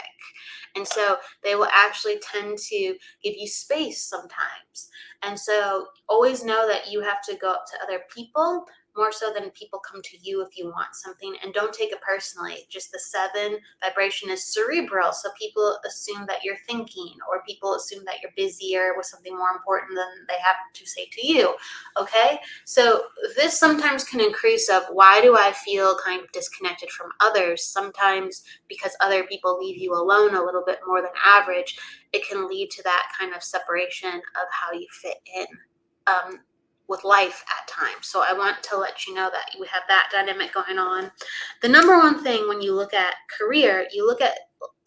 And so they will actually tend to give you space sometimes. And so always know that you have to go up to other people more so than people come to you if you want something, and don't take it personally. Just the 7 vibration is cerebral, so people assume that you're thinking, or people assume that you're busier with something more important than they have to say to you. Okay, so this sometimes can increase of why do I feel kind of disconnected from others. Sometimes because other people leave you alone a little bit more than average, it can lead to that kind of separation of how you fit in with life at times. So I want to let you know that we have that dynamic going on. The number one thing when you look at career, you look at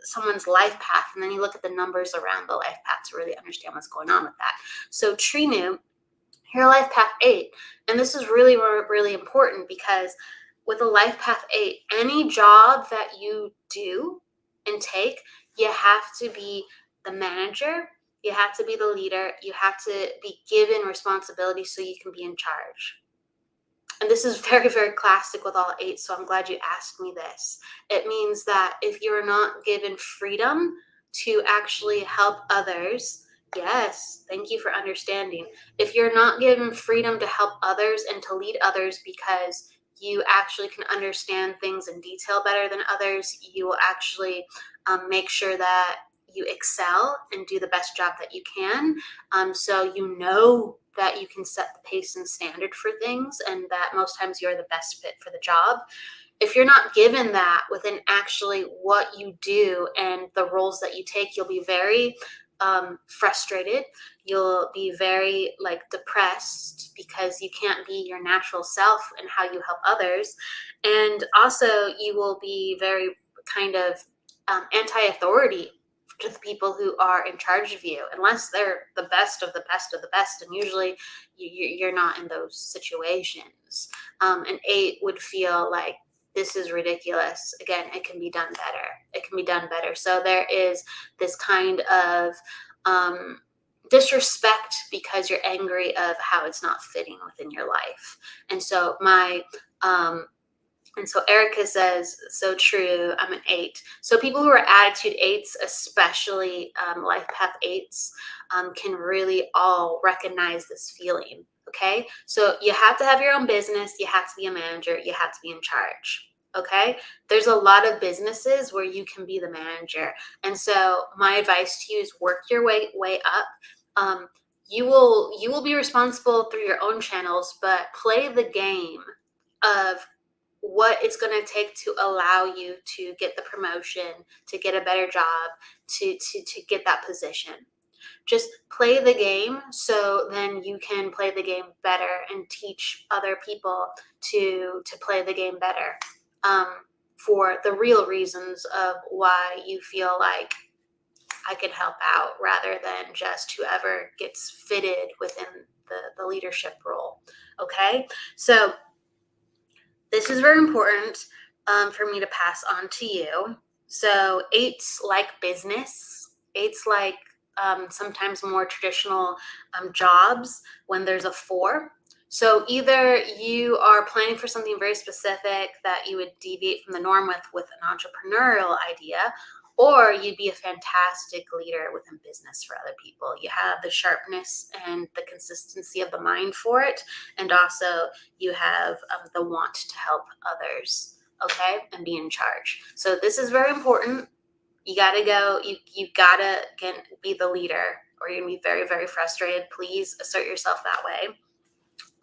someone's life path, and then you look at the numbers around the life path to really understand what's going on with that. So Trinu, your life path 8, and this is really, really important because with a life path 8, any job that you do and take, you have to be the manager, you have to be the leader, you have to be given responsibility so you can be in charge. And this is very, very classic with all 8, so I'm glad you asked me this. It means that if you're not given freedom to actually help others, yes, thank you for understanding. If you're not given freedom to help others and to lead others because you actually can understand things in detail better than others, you will actually make sure that you excel and do the best job that you can. So you know that you can set the pace and standard for things, and that most times you're the best fit for the job. If you're not given that within actually what you do and the roles that you take, you'll be very frustrated. You'll be very depressed because you can't be your natural self and how you help others. And also you will be very kind of anti-authority to the people who are in charge of you, unless they're the best of the best of the best. And usually you're not in those situations. An 8 would feel like, this is ridiculous. Again, it can be done better. It can be done better. So there is this kind of disrespect because you're angry of how it's not fitting within your life. And so my And so Erica says, so true, I'm an 8. So people who are attitude 8s, especially life path 8s, can really all recognize this feeling, okay? So you have to have your own business, you have to be a manager, you have to be in charge, okay? There's a lot of businesses where you can be the manager. And so my advice to you is work your way up. You will be responsible through your own channels, but play the game of what it's going to take to allow you to get the promotion, to get a better job, to get that position. Just play the game so then you can play the game better and teach other people to play the game better, for the real reasons of why you feel like I can help out, rather than just whoever gets fitted within the leadership role. Okay, so this is very important for me to pass on to you. So 8s like business. 8s like sometimes more traditional jobs when there's a 4. So either you are planning for something very specific that you would deviate from the norm with an entrepreneurial idea, or you'd be a fantastic leader within business for other people. You have the sharpness and the consistency of the mind for it, and also you have the want to help others, okay, and be in charge. So this is very important. You gotta go. You gotta be the leader, or you're gonna be very, very frustrated. Please assert yourself that way.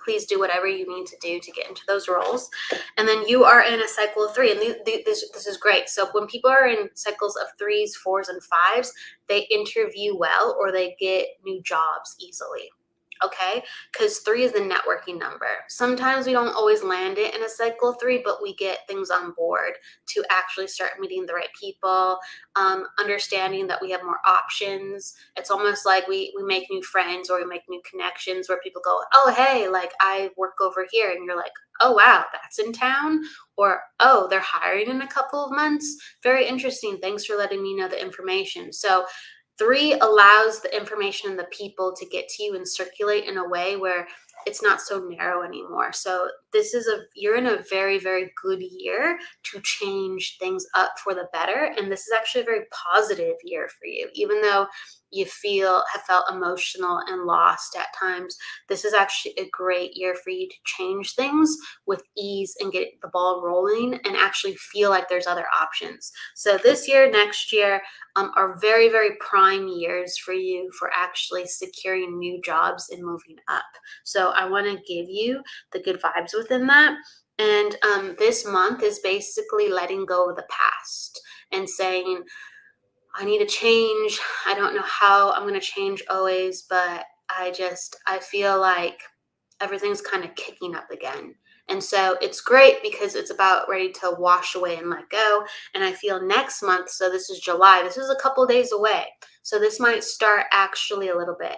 Please do whatever you need to do to get into those roles. And then you are in a cycle of 3, and this is great. So when people are in cycles of 3s, 4s, and 5s, they interview well, or they get new jobs easily. Okay, because 3 is the networking number. Sometimes we don't always land it in a cycle 3, but we get things on board to actually start meeting the right people, understanding that we have more options. It's almost like we make new friends, or we make new connections where people go, oh, hey, like I work over here. And you're like, oh, wow, that's in town. Or, oh, they're hiring in a couple of months. Very interesting. Thanks for letting me know the information. So 3 allows the information and the people to get to you and circulate in a way where it's not so narrow anymore. So you're in a very, very good year to change things up for the better. And this is actually a very positive year for you. Even though you have felt emotional and lost at times, this is actually a great year for you to change things with ease and get the ball rolling and actually feel like there's other options. So this year, next year, are very, very prime years for you for actually securing new jobs and moving up. So I want to give you the good vibes within that. And this month is basically letting go of the past and saying, I need to change. I don't know how I'm going to change always, but I feel like everything's kind of kicking up again. And so it's great because it's about ready to wash away and let go. And I feel next month, so this is July, this is a couple days away. So this might start actually a little bit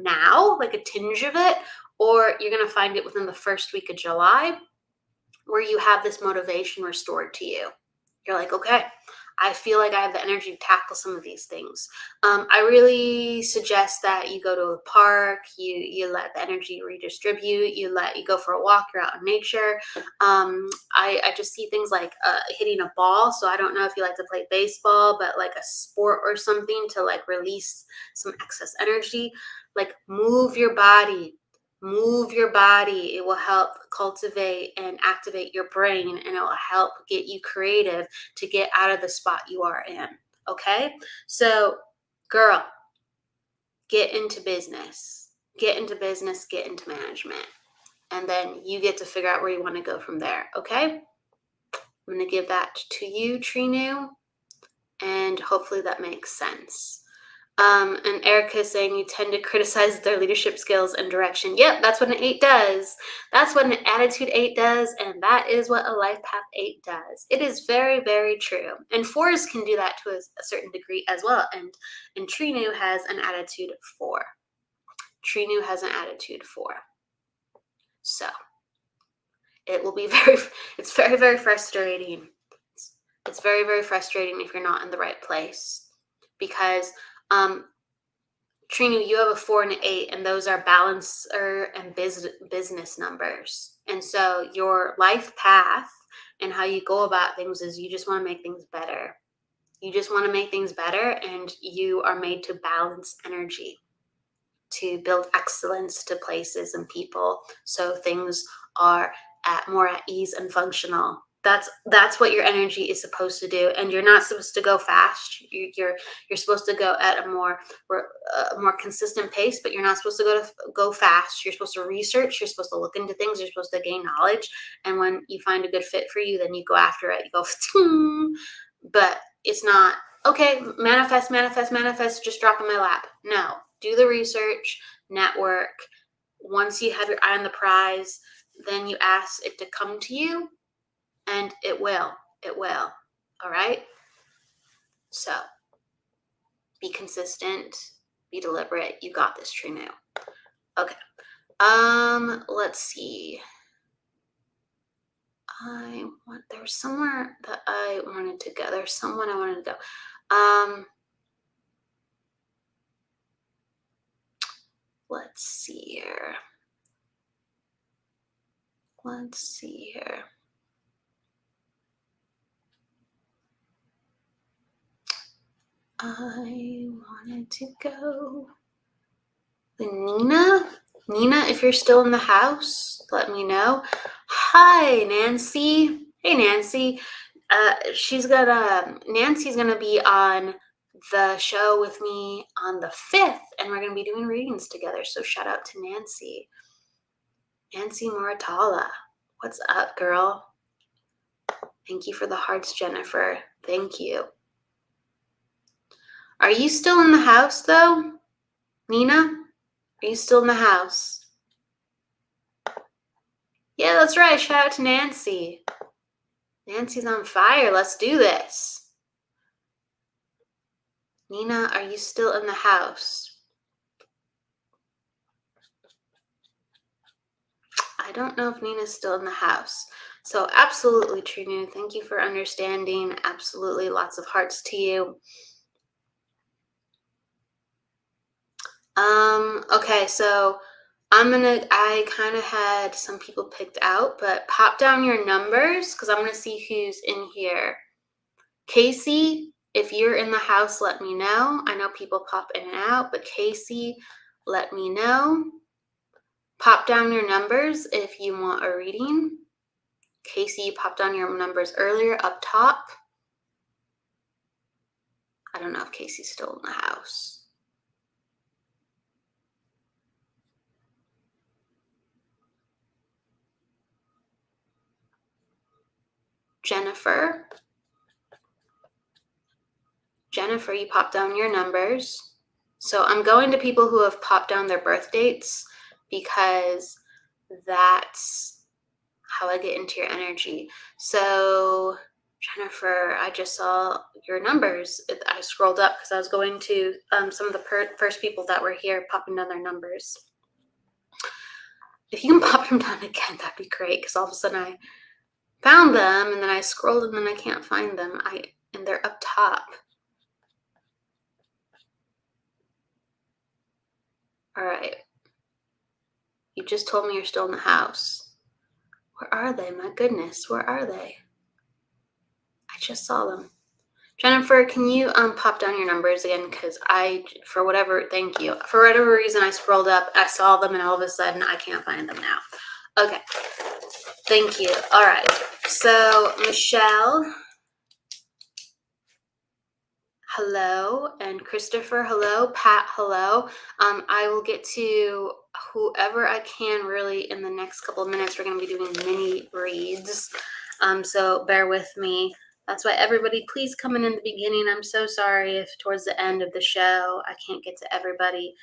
now, like a tinge of it, or you're going to find it within the first week of July where you have this motivation restored to you. You're like, okay, I feel like I have the energy to tackle some of these things. I really suggest that you go to a park, you let the energy redistribute, you go for a walk, you're out in nature. I just see things like hitting a ball. So I don't know if you like to play baseball, but like a sport or something to like release some excess energy. Like move your body. Move your body. It will help cultivate and activate your brain, and it will help get you creative to get out of the spot you are in. Okay? So, girl, get into business. Get into business, get into management. And then you get to figure out where you want to go from there. Okay? I'm going to give that to you, Trinu, and hopefully that makes sense. And Erica is saying you tend to criticize their leadership skills and direction. Yep, that's what an 8 does. That's what an attitude 8 does, and that is what a life path 8 does. It is very, very true. And 4s can do that to a certain degree as well. And Trinu has an attitude 4. Trinu has an attitude 4. So it will be it's very, very frustrating. It's very, very frustrating if you're not in the right place, because Trinu, you have a 4 and an 8, and those are balancer and business numbers. And so your life path and how you go about things is you just want to make things better. You just want to make things better, and you are made to balance energy, to build excellence to places and people, so things are more at ease and functional. That's what your energy is supposed to do, and you're not supposed to go fast. You're supposed to go at a more consistent pace, but you're not supposed to go fast. You're supposed to research. You're supposed to look into things. You're supposed to gain knowledge, and when you find a good fit for you, then you go after it. You go, but it's not okay. Manifest. Just drop in my lap. No, do the research, network. Once you have your eye on the prize, then you ask it to come to you. And it will. All right? So be consistent, be deliberate. You got this, Trinu. Okay. Let's see. There's somewhere that I wanted to go. There's someone I wanted to go. Let's see here. I wanted to go. Nina, if you're still in the house, let me know. Hi, Nancy. Hey, Nancy. Nancy's gonna be on the show with me on the 5th, and we're gonna be doing readings together. So shout out to Nancy. Nancy Moratala. What's up, girl? Thank you for the hearts, Jennifer. Thank you. Are you still in the house, though? Nina? Are you still in the house? Yeah, that's right. Shout out to Nancy. Nancy's on fire. Let's do this. Nina, are you still in the house? I don't know if Nina's still in the house. So absolutely, Trinu. Thank you for understanding. Absolutely. Lots of hearts to you. Okay, so I kind of had some people picked out, but pop down your numbers because I'm going to see who's in here. Casey, if you're in the house, let me know. I know people pop in and out, but Casey, let me know. Pop down your numbers if you want a reading. Casey, you popped down your numbers earlier up top. I don't know if Casey's still in the house. Jennifer, you popped down your numbers. So I'm going to people who have popped down their birth dates because that's how I get into your energy. So Jennifer, I just saw your numbers. I scrolled up because I was going to some of the first people that were here popping down their numbers. If you can pop them down again, that'd be great because all of a sudden I found them and then I scrolled and then I can't find them. And they're up top. All right. You just told me you're still in the house. Where are they? My goodness, where are they? I just saw them. Jennifer, can you pop down your numbers again? Because thank you. For whatever reason, I scrolled up, I saw them, and all of a sudden, I can't find them now. Okay. Thank you. All right. So, Michelle, hello. And Christopher, hello. Pat, hello. I will get to whoever I can really in the next couple of minutes. We're going to be doing mini reads. So bear with me. That's why everybody, please come in the beginning. I'm so sorry if towards the end of the show I can't get to everybody.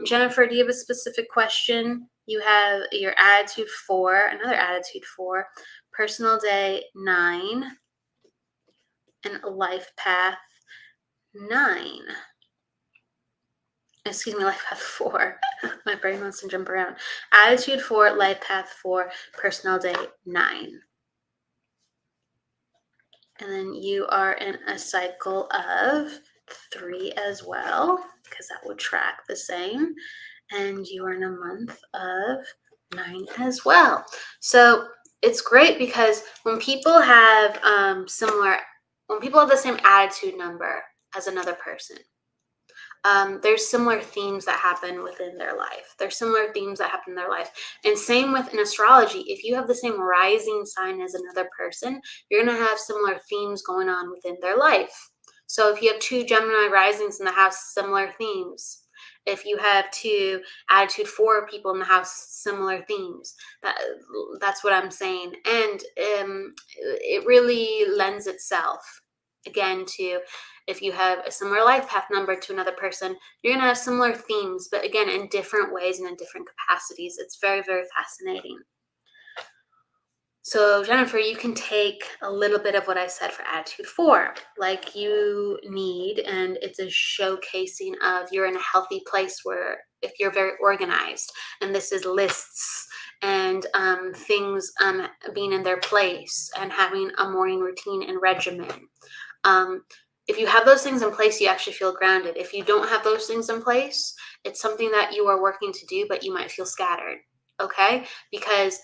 Jennifer, do you have a specific question? You have your attitude 4, another attitude 4, personal day 9, and a life path 9. Excuse me, life path 4. My brain wants to jump around. Attitude 4, life path 4, personal day 9. And then you are in a cycle of 3 as well. because that would track the same. And you are in a month of 9 as well. So it's great because when people have when people have the same attitude number as another person, there's similar themes that happen within their life. There's similar themes that happen in their life. And same with in astrology, if you have the same rising sign as another person, you're going to have similar themes going on within their life. So if you have 2 Gemini risings in the house, similar themes. If you have 2 attitude 4 people in the house, similar themes. That's what I'm saying. And it really lends itself, again, to if you have a similar life path number to another person, you're going to have similar themes, but again, in different ways and in different capacities. It's very, very fascinating. So, Jennifer, you can take a little bit of what I said for attitude 4, like you need, and it's a showcasing of you're in a healthy place where if you're very organized, and this is lists and things being in their place and having a morning routine and regimen. If you have those things in place, you actually feel grounded. If you don't have those things in place, it's something that you are working to do, but you might feel scattered. Okay? Because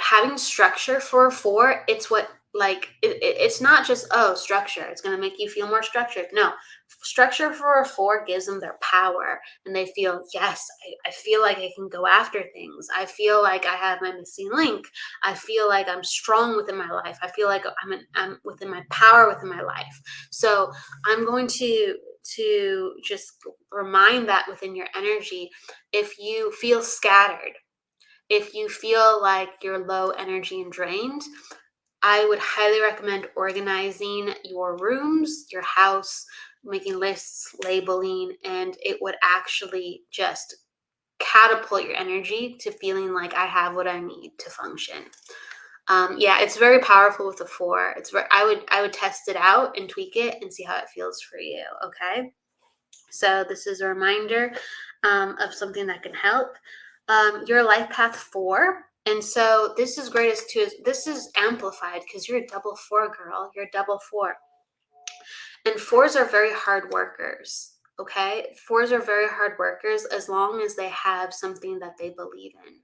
having structure for a 4, it's what, like, it's not just, oh, structure, it's going to make you feel more structured. No, structure for a 4 gives them their power, and they feel, yes, I feel like I can go after things. I feel like I have my missing link. I feel like I'm strong within my life. I feel like I'm within my power within my life. So I'm going to just remind that within your energy. If you feel scattered, if you feel like you're low energy and drained, I would highly recommend organizing your rooms, your house, making lists, labeling, and it would actually just catapult your energy to feeling like I have what I need to function. Yeah, it's very powerful with a 4. I would test it out and tweak it and see how it feels for you. Okay. So this is a reminder of something that can help. Your life path 4. And so this is greatest too. This is amplified because you're a double 4 girl. You're a double 4. And 4s are very hard workers. Okay. 4s are very hard workers as long as they have something that they believe in.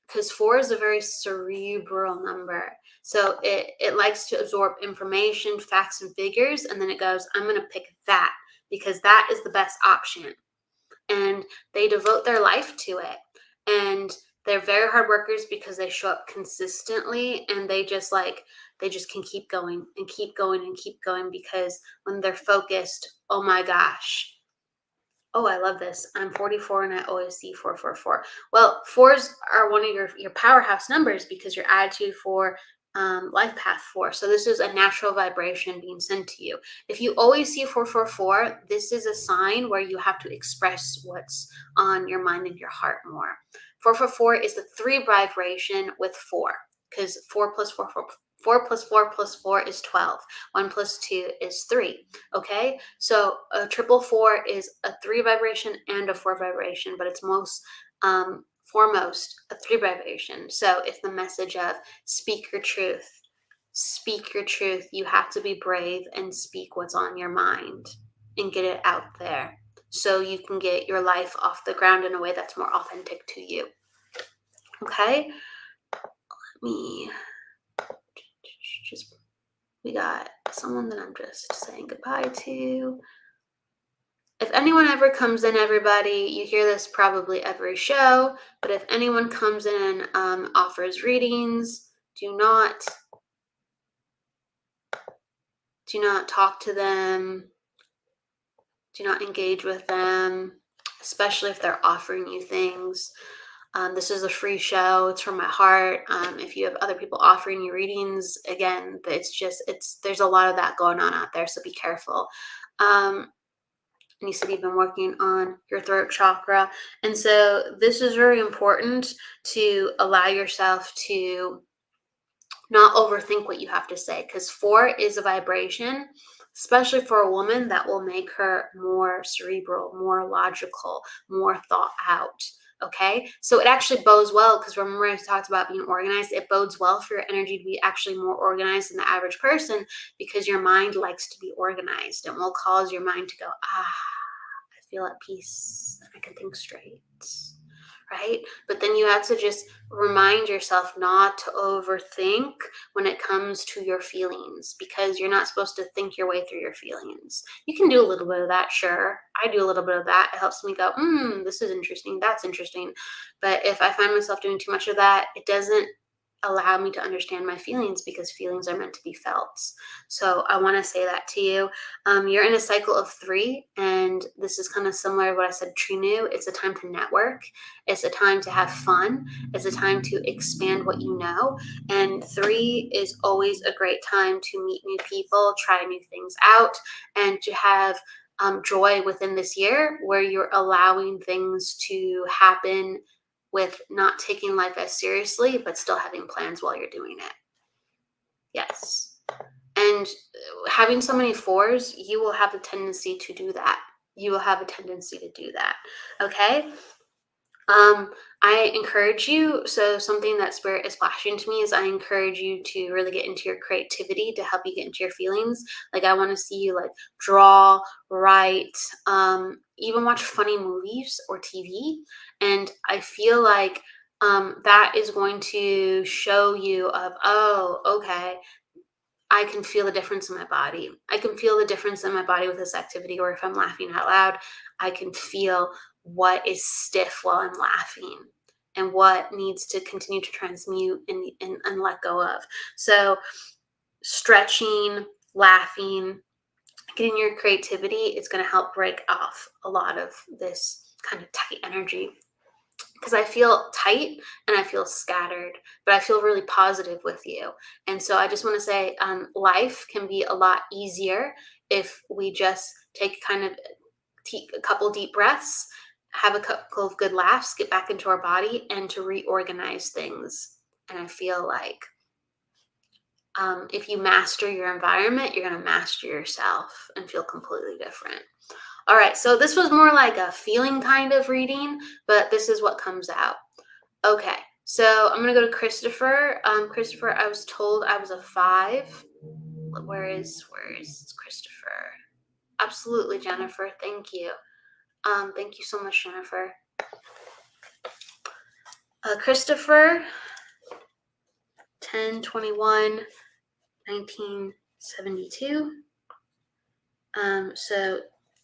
Because 4 is a very cerebral number. So it likes to absorb information, facts, and figures. And then it goes, I'm going to pick that because that is the best option. And they devote their life to it. And they're very hard workers because they show up consistently, and they just can keep going and keep going and keep going, because when they're focused, oh my gosh. Oh, I love this. I'm 44 and I always see 444. Well, 4s are one of your powerhouse numbers because your attitude for life path 4. So this is a natural vibration being sent to you. If you always see 444, this is a sign where you have to express what's on your mind and your heart more. 444 is the 3 vibration with 4, because 4 plus 4 plus 4 plus 4 is 12. 1 plus 2 is 3. Okay, so a triple 4 is a 3 vibration and a 4 vibration, but it's most foremost a 3 vibration. So it's the message of speak your truth. Speak your truth. You have to be brave and speak what's on your mind and get it out there so you can get your life off the ground in a way that's more authentic to you. Okay? We got someone that I'm just saying goodbye to. If anyone ever comes in, everybody, you hear this probably every show, but if anyone comes in and offers readings, do not talk to them. Do not engage with them, especially if they're offering you things. This is a free show. It's from my heart. If you have other people offering you readings, again, there's a lot of that going on out there, so be careful. And you said you've been working on your throat chakra. And so this is very important to allow yourself to not overthink what you have to say, because 4 is a vibration, especially for a woman, that will make her more cerebral, more logical, more thought out. Okay, so it actually bodes well, because remember I talked about being organized. It bodes well for your energy to be actually more organized than the average person, because your mind likes to be organized and will cause your mind to go, I feel at peace, and I can think straight, right? But then you have to just remind yourself not to overthink when it comes to your feelings, because you're not supposed to think your way through your feelings. You can do a little bit of that, sure. I do a little bit of that. It helps me go, this is interesting, that's interesting. But if I find myself doing too much of that, it doesn't allow me to understand my feelings, because feelings are meant to be felt. So I want to say that to you. You're in a cycle of 3, and this is kind of similar to what I said, True New. It's a time to network. It's a time to have fun. It's a time to expand what you know. And 3 is always a great time to meet new people, try new things out, and to have joy within this year, where you're allowing things to happen with not taking life as seriously, but still having plans while you're doing it. Yes. And having so many 4s, you will have a tendency to do that. You will have a tendency to do that. Okay? I encourage you. So something that Spirit is flashing to me is I encourage you to really get into your creativity to help you get into your feelings. Like, I want to see you like draw, write, even watch funny movies or TV. And I feel like that is going to show you of, oh, okay, I can feel the difference in my body. I can feel the difference in my body with this activity. Or if I'm laughing out loud, I can feel what is stiff while I'm laughing and what needs to continue to transmute and let go of. So stretching, laughing, getting your creativity, it's going to help break off a lot of this kind of tight energy. Because I feel tight and I feel scattered, but I feel really positive with you. And so I just want to say, life can be a lot easier if we just take kind of a couple deep breaths, have a couple of good laughs, get back into our body, and to reorganize things. And I feel like if you master your environment, you're going to master yourself and feel completely different. All right, so this was more like a feeling kind of reading, but this is what comes out. Okay, so I'm going to go to Christopher. Christopher, I was told I was a 5. Where is Christopher? Absolutely, Jennifer. Thank you. Thank you so much, Jennifer. Christopher, 10/21, 1972.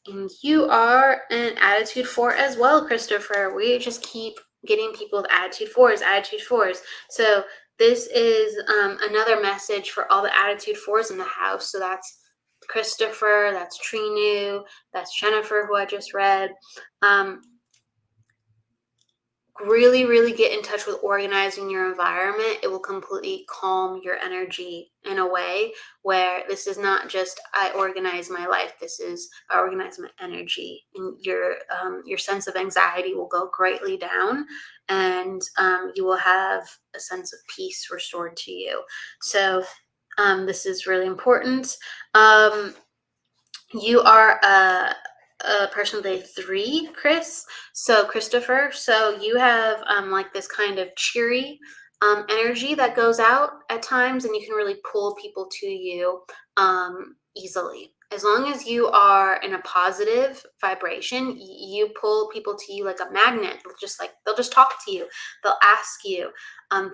And you are an attitude 4 as well, Christopher. We just keep getting people with attitude 4s. So this is another message for all the attitude 4s in the house. So that's Christopher, that's Trinu, that's Jennifer, who I just read. Really, really get in touch with organizing your environment. It will completely calm your energy in a way where this is not just I organize my life. This is I organize my energy, and your sense of anxiety will go greatly down, and you will have a sense of peace restored to you. So this is really important. You are a person with a 3, Chris. So Christopher, so you have like this kind of cheery energy that goes out at times, and you can really pull people to you easily. As long as you are in a positive vibration, you pull people to you like a magnet. They'll just talk to you. They'll ask you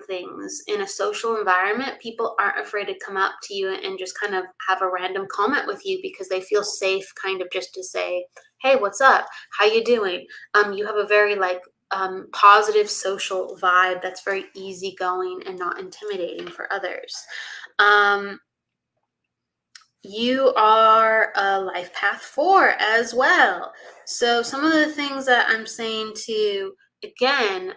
things. In a social environment, people aren't afraid to come up to you and just kind of have a random comment with you, because they feel safe kind of just to say, hey, what's up? How you doing? You have a very positive social vibe that's very easygoing and not intimidating for others. You are a life path 4 as well. So some of the things that I'm saying to, again,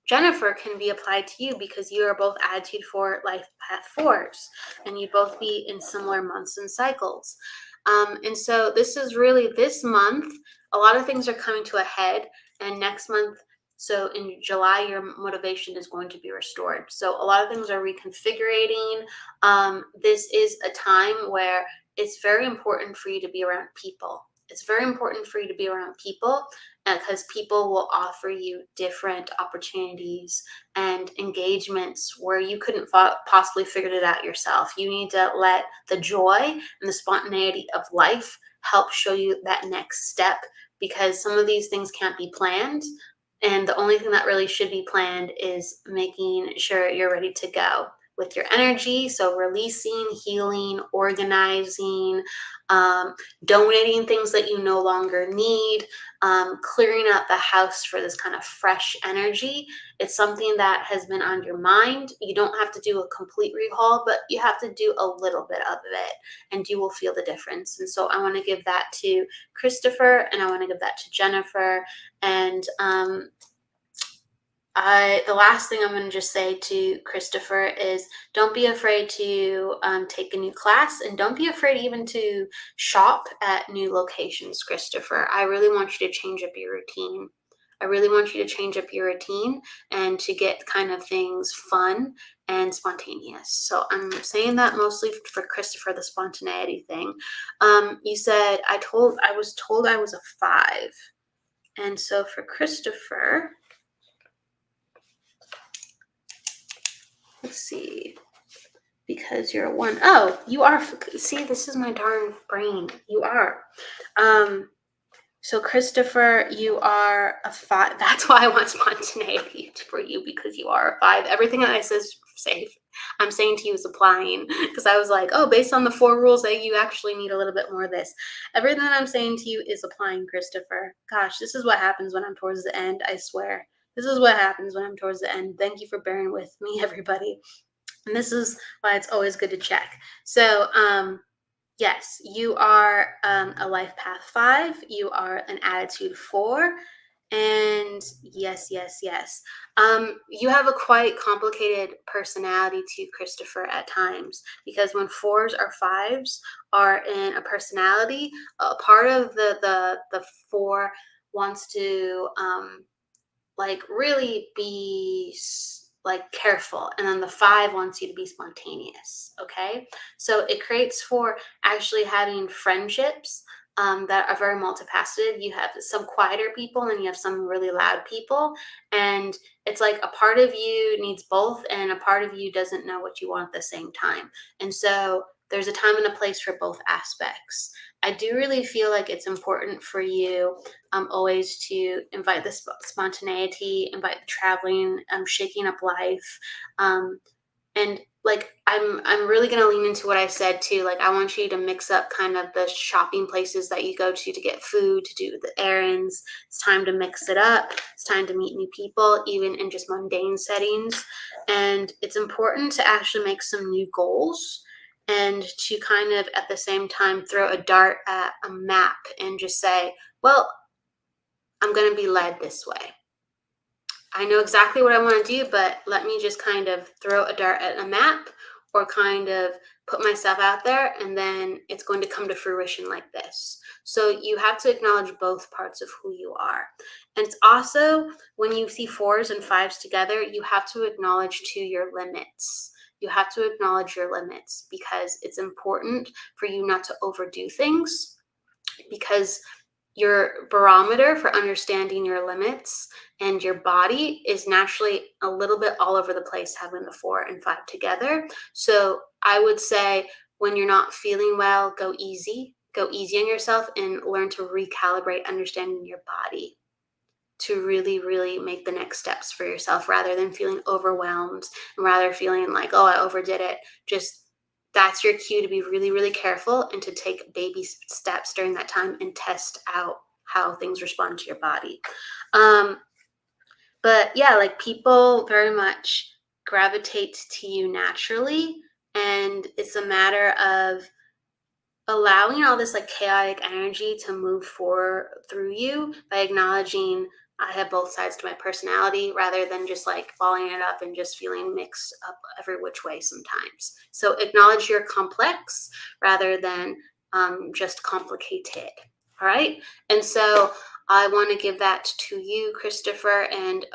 Jennifer, can be applied to you, because you are both attitude 4, life path 4s, and you both be in similar months and cycles. And so this is really this month, a lot of things are coming to a head, and next month, so in July, your motivation is going to be restored. So a lot of things are reconfigurating. This is a time where it's very important for you to be around people. it's very important for you to be around people because people will offer you different opportunities and engagements where you couldn't possibly figure it out yourself. You need to let the joy and the spontaneity of life help show you that next step, because some of these things can't be planned. And the only thing that really should be planned is making sure you're ready to go with your energy. So releasing, healing, organizing, um, donating things that you no longer need, clearing up the house for this kind of fresh energy. It's something that has been on your mind. You don't have to do a complete rehaul, but you have to do a little bit of it, and you will feel the difference. And so I want to give that to Christopher, and I want to give that to Jennifer. And the last thing I'm going to just say to Christopher is, don't be afraid to take a new class, and don't be afraid even to shop at new locations, Christopher. I really want you to change up your routine. I really want you to change up your routine and to get kind of things fun and spontaneous. So I'm saying that mostly for Christopher, the spontaneity thing. You said, I was told I was a 5. And so for Christopher, let's see, because you're a 1. Oh, you are. See, this is my darn brain. You are. So Christopher, you are a 5. That's why I want spontaneity for you, because you are a 5. Everything that I I'm saying to you is applying, because I was like, oh, based on the 4 rules, that you actually need a little bit more of this. Everything that I'm saying to you is applying, Christopher. Gosh, this is what happens when I'm towards the end. I swear. This is what happens when I'm towards the end. Thank you for bearing with me, everybody. And this is why it's always good to check. So, yes, you are a life path 5. You are an attitude 4. And yes, yes, yes. You have a quite complicated personality too, Christopher, at times, because when 4s or 5s are in a personality, a part of the 4 wants to like really be like careful, and then the 5 wants you to be spontaneous. Okay, so it creates for actually having friendships that are very multifaceted. You have some quieter people and you have some really loud people, and it's like a part of you needs both, and a part of you doesn't know what you want at the same time. And so there's a time and a place for both aspects. I do really feel like it's important for you always to invite the spontaneity, invite the traveling, shaking up life, and like I'm really gonna lean into what I said too. Like I want you to mix up kind of the shopping places that you go to get food, to do the errands. It's time to mix it up. It's time to meet new people, even in just mundane settings. And it's important to actually make some new goals, and to kind of at the same time throw a dart at a map and just say, well, I'm going to be led this way. I know exactly what I want to do, but let me just kind of throw a dart at a map, or kind of put myself out there, and then it's going to come to fruition like this. So you have to acknowledge both parts of who you are. And it's also, when you see 4s and 5s together, you have to acknowledge too your limits. You have to acknowledge your limits, because it's important for you not to overdo things, because your barometer for understanding your limits and your body is naturally a little bit all over the place having the 4 and 5 together. So I would say, when you're not feeling well, go easy on yourself, and learn to recalibrate understanding your body, to really, really make the next steps for yourself, rather than feeling overwhelmed, and rather feeling like, oh, I overdid it. Just, that's your cue to be really, really careful, and to take baby steps during that time and test out how things respond to your body. But yeah, like people very much gravitate to you naturally, and it's a matter of allowing all this like chaotic energy to move forward through you by acknowledging, I have both sides to my personality, rather than just like balling it up and just feeling mixed up every which way sometimes. So acknowledge you're complex rather than just complicated. All right. And so I want to give that to you, Christopher, and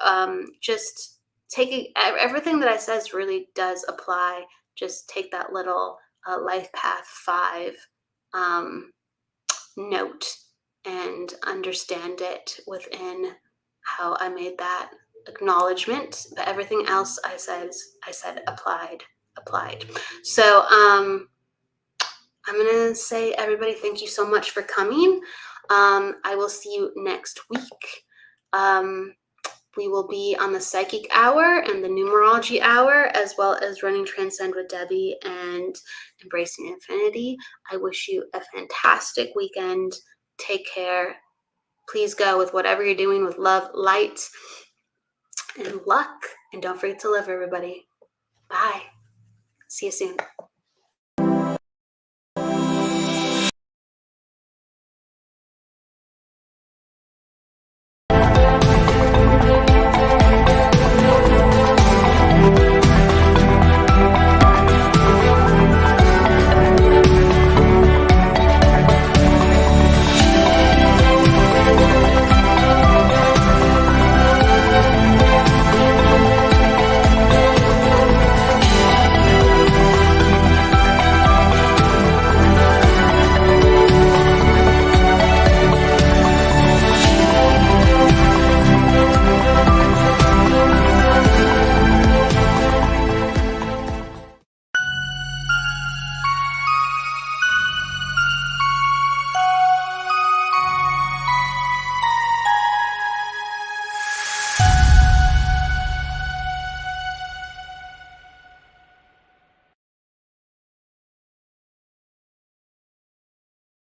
just everything that I says really does apply. Just take that little life path 5 note and understand it within how I made that acknowledgement. But everything else I said applied. So I'm gonna say, everybody, thank you so much for coming. I will see you next week. We will be on the Psychic Hour and the Numerology Hour, as well as Running Transcend with Debbie and Embracing Infinity. I wish you a fantastic weekend. Take care. Please go with whatever you're doing with love, light, and luck. And don't forget to live, everybody. Bye. See you soon.